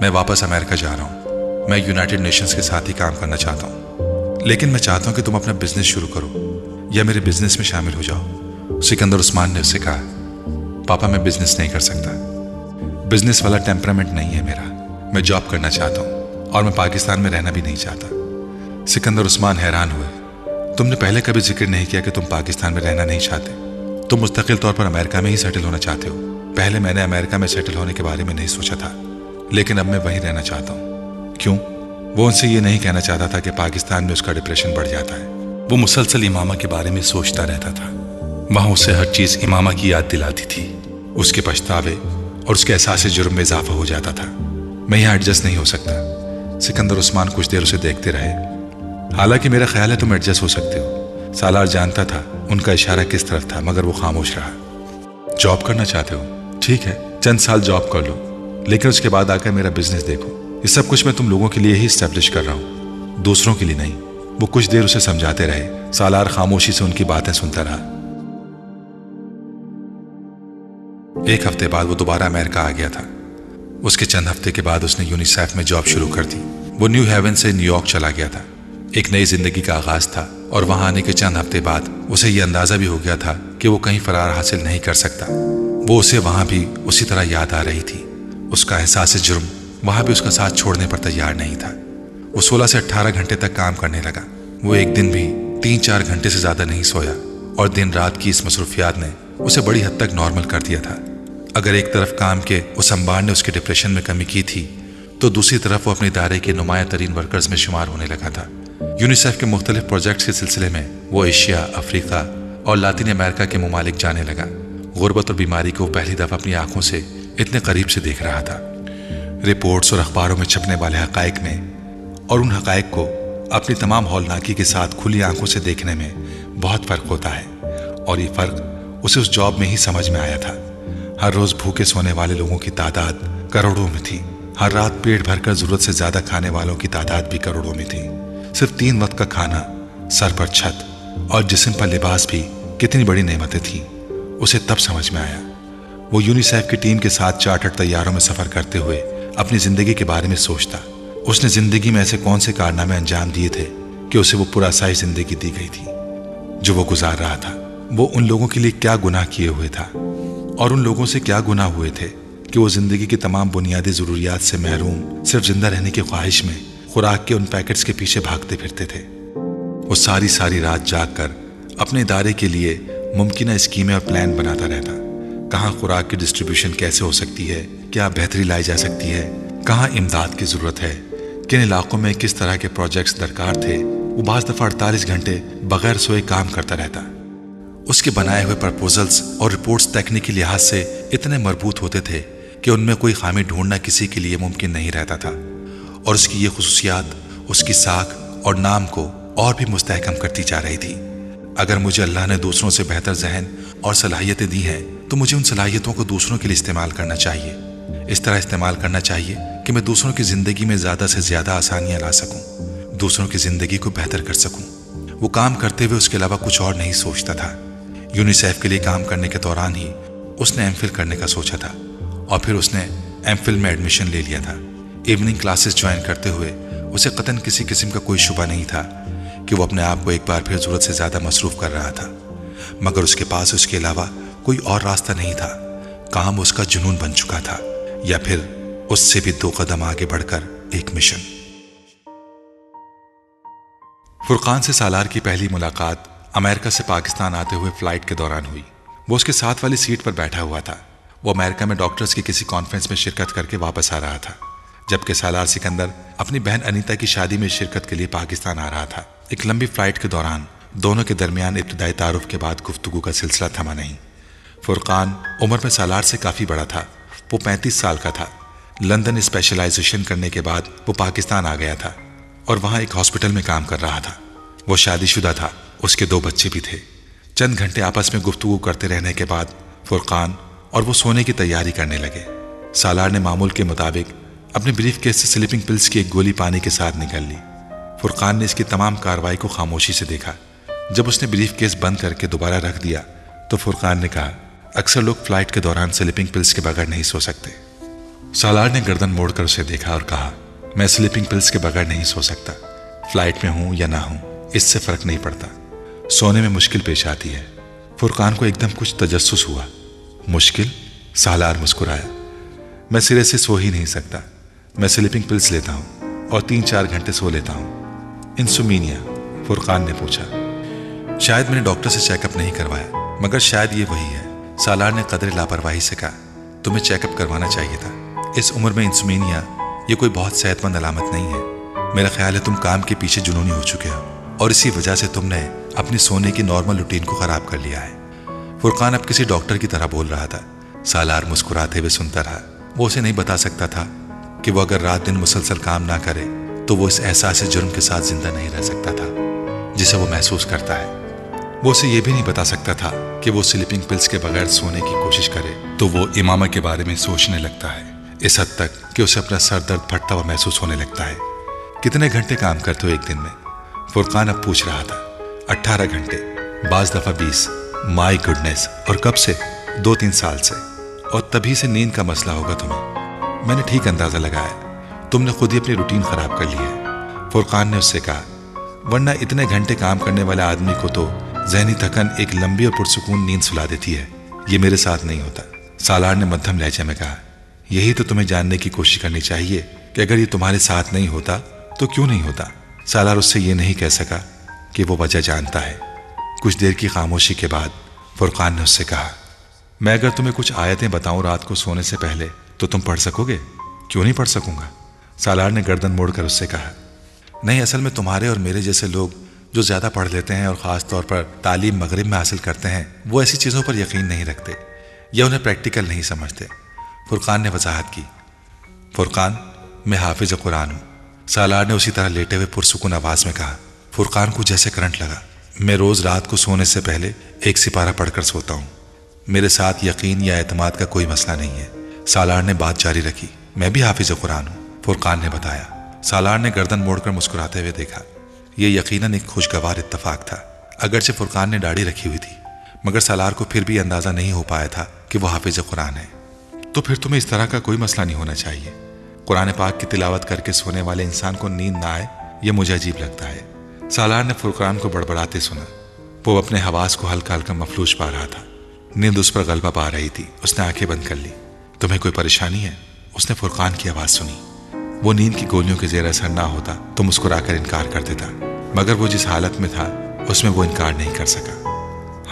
मैं वापस अमेरिका जा रहा हूँ। मैं यूनाइटेड नेशंस के साथ ही काम करना चाहता हूँ, लेकिन मैं चाहता हूँ कि तुम अपना बिजनेस शुरू करो या मेरे बिजनेस में शामिल हो जाओ। सिकंदर उस्मान ने उससे कहा, पापा मैं बिजनेस नहीं कर सकता, बिजनेस वाला टेम्परामेंट नहीं है मेरा। मैं जॉब करना चाहता हूँ और मैं पाकिस्तान में रहना भी नहीं चाहता। सिकंदर उस्मान हैरान हुए। तुमने पहले कभी जिक्र नहीं किया कि तुम पाकिस्तान में रहना नहीं चाहते, तुम मुस्तकिल तौर पर अमेरिका में ही सेटल होना चाहते हो। पहले मैंने अमेरिका में सेटल होने के बारे में नहीं सोचा था, लेकिन अब मैं वहीं रहना चाहता हूँ। क्यों? वो उनसे ये नहीं कहना चाहता था कि पाकिस्तान में उसका डिप्रेशन बढ़ जाता है। वो मुसलसल इमामा के बारे में सोचता रहता था। वहाँ उससे हर चीज़ इमामा की याद दिलाती थी। उसके पछतावे और उसके एहसास जुर्म में इजाफा हो जाता था। मैं यहाँ एडजस्ट नहीं हो सकता। सिकंदर उस्मान कुछ देर उसे देखते रहे। हालांकि मेरा ख्याल है तुम एडजस्ट हो सकते हो। सालार जानता था उनका इशारा किस तरफ था, मगर वो खामोश रहा। जॉब करना चाहते हो? ठीक है, चंद साल जॉब कर लो, लेकिन उसके बाद आकर मेरा बिजनेस देखो। ये सब कुछ मैं तुम लोगों के लिए ही स्टैब्लिश कर रहा हूँ, दूसरों के लिए नहीं। वो कुछ देर उसे समझाते रहे। सालार खामोशी से उनकी बातें सुनता रहा। 1 हफ्ते बाद वो दोबारा अमेरिका आ गया था। उसके चंद हफ्ते के बाद उसने यूनिसेफ में जॉब शुरू कर दी। वो न्यू हेवन से न्यूयॉर्क चला गया था। एक नई जिंदगी का आगाज था और वहां आने के चंद हफ्ते बाद उसे यह अंदाजा भी हो गया था कि वो कहीं फरार हासिल नहीं कर सकता। वो उसे वहां भी उसी तरह याद आ रही थी। उसका एहसास जुर्म वहां भी उसका साथ छोड़ने पर तैयार नहीं था। वो 16 से 18 घंटे तक काम करने लगा। वो एक दिन भी 3-4 घंटे से ज्यादा नहीं सोया और दिन रात की इस मसरूफियात ने उसे बड़ी हद तक नॉर्मल कर दिया था। अगर एक तरफ काम के उस अंबार ने उसके डिप्रेशन में कमी की थी, तो दूसरी तरफ वो अपने इदारे के नुमाया तरीन वर्कर्स में शुमार होने लगा था। यूनिसेफ के मुख्तलिफ प्रोजेक्ट्स के सिलसिले में वो एशिया, अफ्रीका और लातिन अमेरिका के ममालिक जाने लगा। गुर्बत और बीमारी को पहली दफा अपनी आंखों से इतने करीब से देख रहा था। रिपोर्ट्स और अखबारों में छपने वाले हकायक में और उन हकायक को अपनी तमाम हौलनाकी के साथ खुली आंखों से देखने में बहुत फर्क होता है, और ये फर्क उसे उस जॉब में ही समझ में आया था। हर रोज भूखे सोने वाले लोगों की तादाद करोड़ों में थी। हर रात पेट भरकर जरूरत से ज्यादा खाने वालों की तादाद भी करोड़ों में थी। सिर्फ 3 वक्त का खाना, सर पर छत और जिस्म पर लिबास भी कितनी बड़ी नेमतें थी, उसे तब समझ में आया। वो यूनिसेफ की टीम के साथ चार्टर्ड तैयारों में सफर करते हुए अपनी जिंदगी के बारे में सोचता। उसने जिंदगी में ऐसे कौन से कारनामे अंजाम दिए थे कि उसे वो पुरअसाई जिंदगी दी गई थी। جو وہ گزار رہا تھا۔ وہ ان لوگوں کے لیے کیا گناہ کیے ہوئے تھا، اور ان لوگوں سے کیا گناہ ہوئے تھے کہ وہ زندگی کی تمام بنیادی ضروریات سے محروم صرف زندہ رہنے کی خواہش میں خوراک کے ان پیکٹس کے پیچھے بھاگتے پھرتے تھے۔ وہ ساری رات جاگ کر اپنے ادارے کے لیے ممکنہ اسکیمیں اور پلان بناتا رہتا۔ کہاں خوراک کی ڈسٹریبیوشن کیسے ہو سکتی ہے، کیا بہتری لائی جا سکتی ہے، کہاں امداد کی ضرورت ہے، کن علاقوں میں کس طرح کے پروجیکٹس درکار تھے۔ وہ بعض دفعہ 48 گھنٹے بغیر سوئے کام کرتا رہتا۔ اس کے بنائے ہوئے پرپوزلز اور رپورٹس تکنیکی لحاظ سے اتنے مربوط ہوتے تھے کہ ان میں کوئی خامی ڈھونڈنا کسی کے لیے ممکن نہیں رہتا تھا، اور اس کی یہ خصوصیات اس کی ساکھ اور نام کو اور بھی مستحکم کرتی جا رہی تھی۔ اگر مجھے اللہ نے دوسروں سے بہتر ذہن اور صلاحیتیں دی ہیں تو مجھے ان صلاحیتوں کو دوسروں کے لیے استعمال کرنا چاہیے، اس طرح استعمال کرنا چاہیے کہ میں دوسروں کی زندگی میں زیادہ سے زیادہ آسانیاں لا سکوں، دوسروں کی زندگی کو بہتر کر سکوں۔ وہ کام کرتے ہوئے اس کے علاوہ کچھ اور نہیں سوچتا تھا۔ یونیسیف کے لیے کام کرنے کے دوران ہی اس نے ایم فل کرنے کا سوچا تھا، اور پھر اس نے ایم فل میں ایڈمیشن لے لیا تھا۔ ایوننگ کلاسز جوائن کرتے ہوئے اسے قطعاً کسی قسم کا کوئی شبہ نہیں تھا کہ وہ اپنے آپ کو ایک بار پھر ضرورت سے زیادہ مصروف کر رہا تھا، مگر اس کے پاس اس کے علاوہ کوئی اور راستہ نہیں تھا۔ کام اس کا جنون بن چکا تھا، یا پھر اس سے بھی 2 قدم آگے بڑھ کر ایک مشن۔ فرقان سے سالار کی پہلی ملاقات امریکہ سے پاکستان آتے ہوئے فلائٹ کے دوران ہوئی۔ وہ اس کے ساتھ والی سیٹ پر بیٹھا ہوا تھا۔ وہ امریکہ میں ڈاکٹرز کی کسی کانفرنس میں شرکت کر کے واپس آ رہا تھا، جبکہ سالار سکندر اپنی بہن انیتا کی شادی میں شرکت کے لیے پاکستان آ رہا تھا۔ ایک لمبی فلائٹ کے دوران دونوں کے درمیان ابتدائی تعارف کے بعد گفتگو کا سلسلہ تھما نہیں۔ فرقان عمر میں سالار سے کافی بڑا تھا۔ وہ 35 سال کا تھا۔ لندن اسپیشلائزیشن کرنے کے بعد وہ پاکستان آ گیا تھا اور وہاں ایک ہاسپٹل میں کام کر رہا تھا۔ وہ شادی شدہ تھا، اس کے 2 بچے بھی تھے۔ چند گھنٹے آپس میں گفتگو کرتے رہنے کے بعد فرقان اور وہ سونے کی تیاری کرنے لگے۔ سالار نے معمول کے مطابق اپنے بریف کیس سے سلیپنگ پلز کی ایک گولی پانی کے ساتھ نکل لی۔ فرقان نے اس کی تمام کارروائی کو خاموشی سے دیکھا۔ جب اس نے بریف کیس بند کر کے دوبارہ رکھ دیا تو فرقان نے کہا، اکثر لوگ فلائٹ کے دوران سلیپنگ پلز کے بغیر نہیں سو سکتے۔ سالار نے گردن موڑ کر اسے دیکھا اور کہا، میں سلیپنگ پلز کے بغیر نہیں سو سکتا۔ فلائٹ میں ہوں یا نہ ہوں اس سے فرق نہیں پڑتا، سونے میں مشکل پیش آتی ہے۔ فرقان کو ایک دم کچھ تجسس ہوا۔ مشکل؟ سالار مسکرایا، میں سرے سے سو ہی نہیں سکتا۔ میں سلیپنگ پلز لیتا ہوں اور 3-4 گھنٹے سو لیتا ہوں۔ انسومینیا؟ فرقان نے پوچھا۔ شاید میں نے ڈاکٹر سے چیک اپ نہیں کروایا، مگر شاید یہ وہی ہے۔ سالار نے قدر لاپرواہی سے کہا، تمہیں چیک اپ کروانا چاہیے تھا۔ اس عمر میں انسومینیا یہ کوئی بہت صحت مند علامت نہیں ہے۔ میرا خیال ہے تم کام کے پیچھے جنونی ہو چکے ہو، اور اسی وجہ سے تم نے اپنی سونے کی نارمل روٹین کو خراب کر لیا ہے۔ فرقان اب کسی ڈاکٹر کی طرح بول رہا تھا۔ سالار مسکراتے ہوئے سنتا رہا۔ وہ اسے نہیں بتا سکتا تھا کہ وہ اگر رات دن مسلسل کام نہ کرے تو وہ اس احساس جرم کے ساتھ زندہ نہیں رہ سکتا تھا جسے وہ محسوس کرتا ہے۔ وہ اسے یہ بھی نہیں بتا سکتا تھا کہ وہ سلیپنگ پلز کے بغیر سونے کی کوشش کرے تو وہ امامہ کے بارے میں سوچنے لگتا ہے، اس حد تک کہ اسے اپنا سر درد پھٹتا ہوا محسوس ہونے لگتا ہے۔ کتنے گھنٹے کام کرتے ہو ایک دن میں؟ فرقان اب پوچھ رہا تھا۔ 18 گھنٹے، بعض دفعہ 20۔ مائی گڈنس، اور کب سے؟ 2-3 سال سے۔ اور تبھی سے نیند کا مسئلہ ہوگا تمہیں۔ میں نے ٹھیک اندازہ لگایا، تم نے خود ہی اپنی روٹین خراب کر لی ہے، فرقان نے اس سے کہا، ورنہ اتنے گھنٹے کام کرنے والے آدمی کو تو ذہنی تھکن ایک لمبی اور پرسکون نیند سلا دیتی ہے۔ یہ میرے ساتھ نہیں ہوتا۔ سالار نے مدھم لہجے میں کہا، یہی تو تمہیں جاننے کی کوشش کرنی چاہیے کہ اگر یہ تمہارے ساتھ نہیں ہوتا تو کیوں نہیں ہوتا۔ سالار اس سے یہ نہیں کہہ سکا کہ وہ وجہ جانتا ہے۔ کچھ دیر کی خاموشی کے بعد فرقان نے اس سے کہا، میں اگر تمہیں کچھ آیتیں بتاؤں رات کو سونے سے پہلے تو تم پڑھ سکو گے؟ کیوں نہیں پڑھ سکوں گا؟ سالار نے گردن موڑ کر اس سے کہا، نہیں، اصل میں تمہارے اور میرے جیسے لوگ جو زیادہ پڑھ لیتے ہیں اور خاص طور پر تعلیم مغرب میں حاصل کرتے ہیں وہ ایسی چیزوں پر یقین نہیں رکھتے یا انہیں پریکٹیکل نہیں سمجھتے۔ فرقان نے وضاحت کی، فرقان، میں حافظ قرآن ہوں۔ سالار نے اسی طرح لیٹے ہوئے پرسکون آواز میں کہا۔ فرقان کو جیسے کرنٹ لگا۔ میں روز رات کو سونے سے پہلے 1 سپارہ پڑھ کر سوتا ہوں۔ میرے ساتھ یقین یا اعتماد کا کوئی مسئلہ نہیں ہے۔ سالار نے بات جاری رکھی، میں بھی حافظ قرآن ہوں، فرقان نے بتایا۔ سالار نے گردن موڑ کر مسکراتے ہوئے دیکھا۔ یہ یقیناً ایک خوشگوار اتفاق تھا۔ اگرچہ فرقان نے داڑھی رکھی ہوئی تھی مگر سالار کو پھر بھی اندازہ نہیں ہو پایا تھا کہ وہ حافظ قرآن ہے۔ تو پھر تمہیں اس طرح کا کوئی مسئلہ نہیں ہونا چاہیے۔ قرآن پاک کی تلاوت کر کے سونے والے انسان کو نیند نہ آئے، یہ مجھے عجیب لگتا ہے۔ سالار نے فرقان کو بڑبڑاتے سنا۔ وہ اپنے حواس کو ہلکا ہلکا مفلوج پا رہا تھا. نیند اس پر غلبہ پا رہی تھی. اس نے آنکھیں بند کر لی. تمہیں کوئی پریشانی ہے؟ اس نے فرقان کی آواز سنی. وہ نیند کی گولیوں کے زیر اثر نہ ہوتا تو مسکرا کر انکار کر دیتا، مگر وہ جس حالت میں تھا اس میں وہ انکار نہیں کر سکا.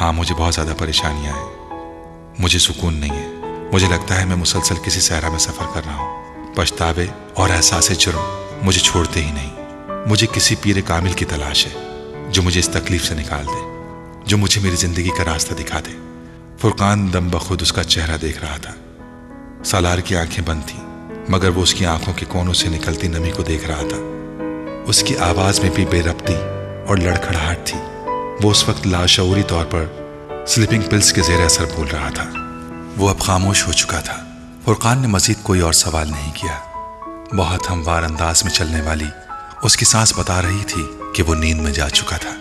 ہاں مجھے بہت زیادہ پریشانیاں ہیں. مجھے سکون نہیں ہے. مجھے لگتا ہے میں مسلسل کسی صحرا میں سفر کر رہا ہوں. پچھتاوے اور احساس جرم مجھے چھوڑتے ہی نہیں. مجھے کسی پیر کامل کی تلاش ہے جو مجھے اس تکلیف سے نکال دے، جو مجھے میری زندگی کا راستہ دکھا دے. فرقان دم بخود اس کا چہرہ دیکھ رہا تھا. سالار کی آنکھیں بند تھیں، مگر وہ اس کی آنکھوں کے کونوں سے نکلتی نمی کو دیکھ رہا تھا. اس کی آواز میں بھی بے ربطی اور لڑکھڑاہٹ تھی. وہ اس وقت لاشعوری طور پر سلیپنگ پلز کے زیر اثر بول رہا تھا. وہ اب خاموش ہو چکا تھا. فرقان نے مزید کوئی اور سوال نہیں کیا. بہت ہموار انداز میں چلنے والی اس کی سانس بتا رہی تھی کہ وہ نیند میں جا چکا تھا.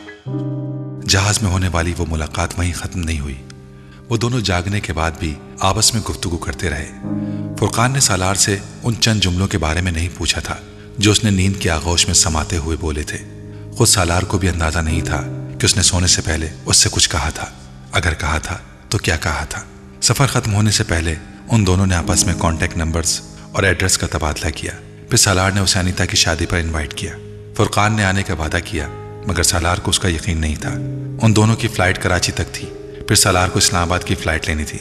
جہاز میں ہونے والی وہ ملاقات وہیں ختم نہیں ہوئی. وہ دونوں جاگنے کے بعد بھی آپس میں گفتگو کرتے رہے. فرقان نے سالار سے ان چند جملوں کے بارے میں نہیں پوچھا تھا جو اس نے نیند کے آغوش میں سماتے ہوئے بولے تھے. خود سالار کو بھی اندازہ نہیں تھا کہ اس نے سونے سے پہلے اس سے کچھ کہا تھا. اگر کہا تھا تو کیا کہا تھا. سفر ختم ہونے سے پہلے ان دونوں نے آپس میں کانٹیکٹ نمبرز اور ایڈریس کا تبادلہ کیا. پھر سالار نے اسے انیتا کی شادی پر انوائٹ کیا. فرقان نے آنے کا وعدہ کیا، مگر سالار کو اس کا یقین نہیں تھا. ان دونوں کی فلائٹ کراچی تک تھی. پھر سالار کو اسلام آباد کی فلائٹ لینی تھی،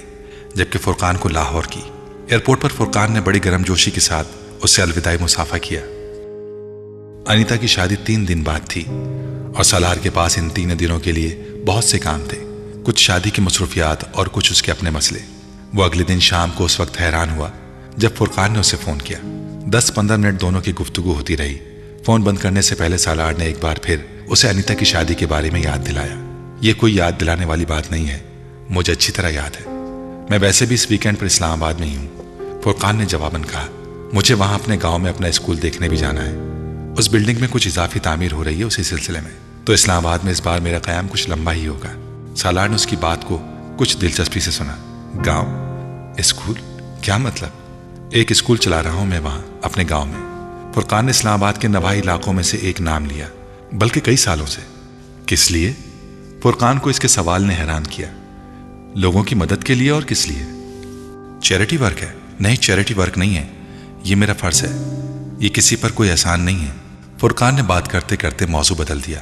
جبکہ فرقان کو لاہور کی. ایئرپورٹ پر فرقان نے بڑی گرم جوشی کے ساتھ اس سے الوداعی مصافحہ کیا. انیتا کی شادی 3 دن بعد تھی اور سالار کے پاس ان 3 دنوں کے لیے بہت سے کام تھے. کچھ شادی کی مصروفیات اور کچھ اس کے اپنے مسئلے. وہ اگلے دن شام کو اس وقت حیران ہوا جب فرقان نے اسے فون کیا. 10-15 منٹ دونوں کی گفتگو ہوتی رہی. فون بند کرنے سے پہلے سالار نے ایک بار پھر اسے انیتا کی شادی کے بارے میں یاد دلایا. یہ کوئی یاد دلانے والی بات نہیں ہے، مجھے اچھی طرح یاد ہے. میں ویسے بھی اس ویکینڈ پر اسلام آباد میں ہی ہوں. فرقان نے جواباً کہا. مجھے وہاں اپنے گاؤں میں اپنا اسکول دیکھنے بھی جانا ہے. اس بلڈنگ میں کچھ اضافی تعمیر ہو رہی ہے اسی سلسلے میں، تو اسلام آباد میں اس بار میرا قیام کچھ لمبا ہی ہوگا. سالار نے اس کی بات کو کچھ دلچسپی سے سنا. گاؤں؟ اسکول؟ کیا مطلب؟ ایک اسکول چلا رہا ہوں میں وہاں اپنے گاؤں میں. فرقان نے اسلام آباد کے نواحی علاقوں میں سے ایک نام لیا، بلکہ کئی سالوں سے. کس لیے؟ فرقان کو اس کے سوال نے حیران کیا. لوگوں کی مدد کے لیے. اور کس لیے؟ چیریٹی ورک ہے. نہیں، چیریٹی ورک نہیں ہے، یہ میرا فرض ہے. یہ کسی پر کوئی احسان نہیں ہے. فرقان نے بات کرتے کرتے موضوع بدل دیا.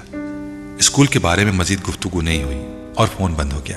اسکول کے بارے میں مزید گفتگو نہیں ہوئی اور فون بند ہو گیا.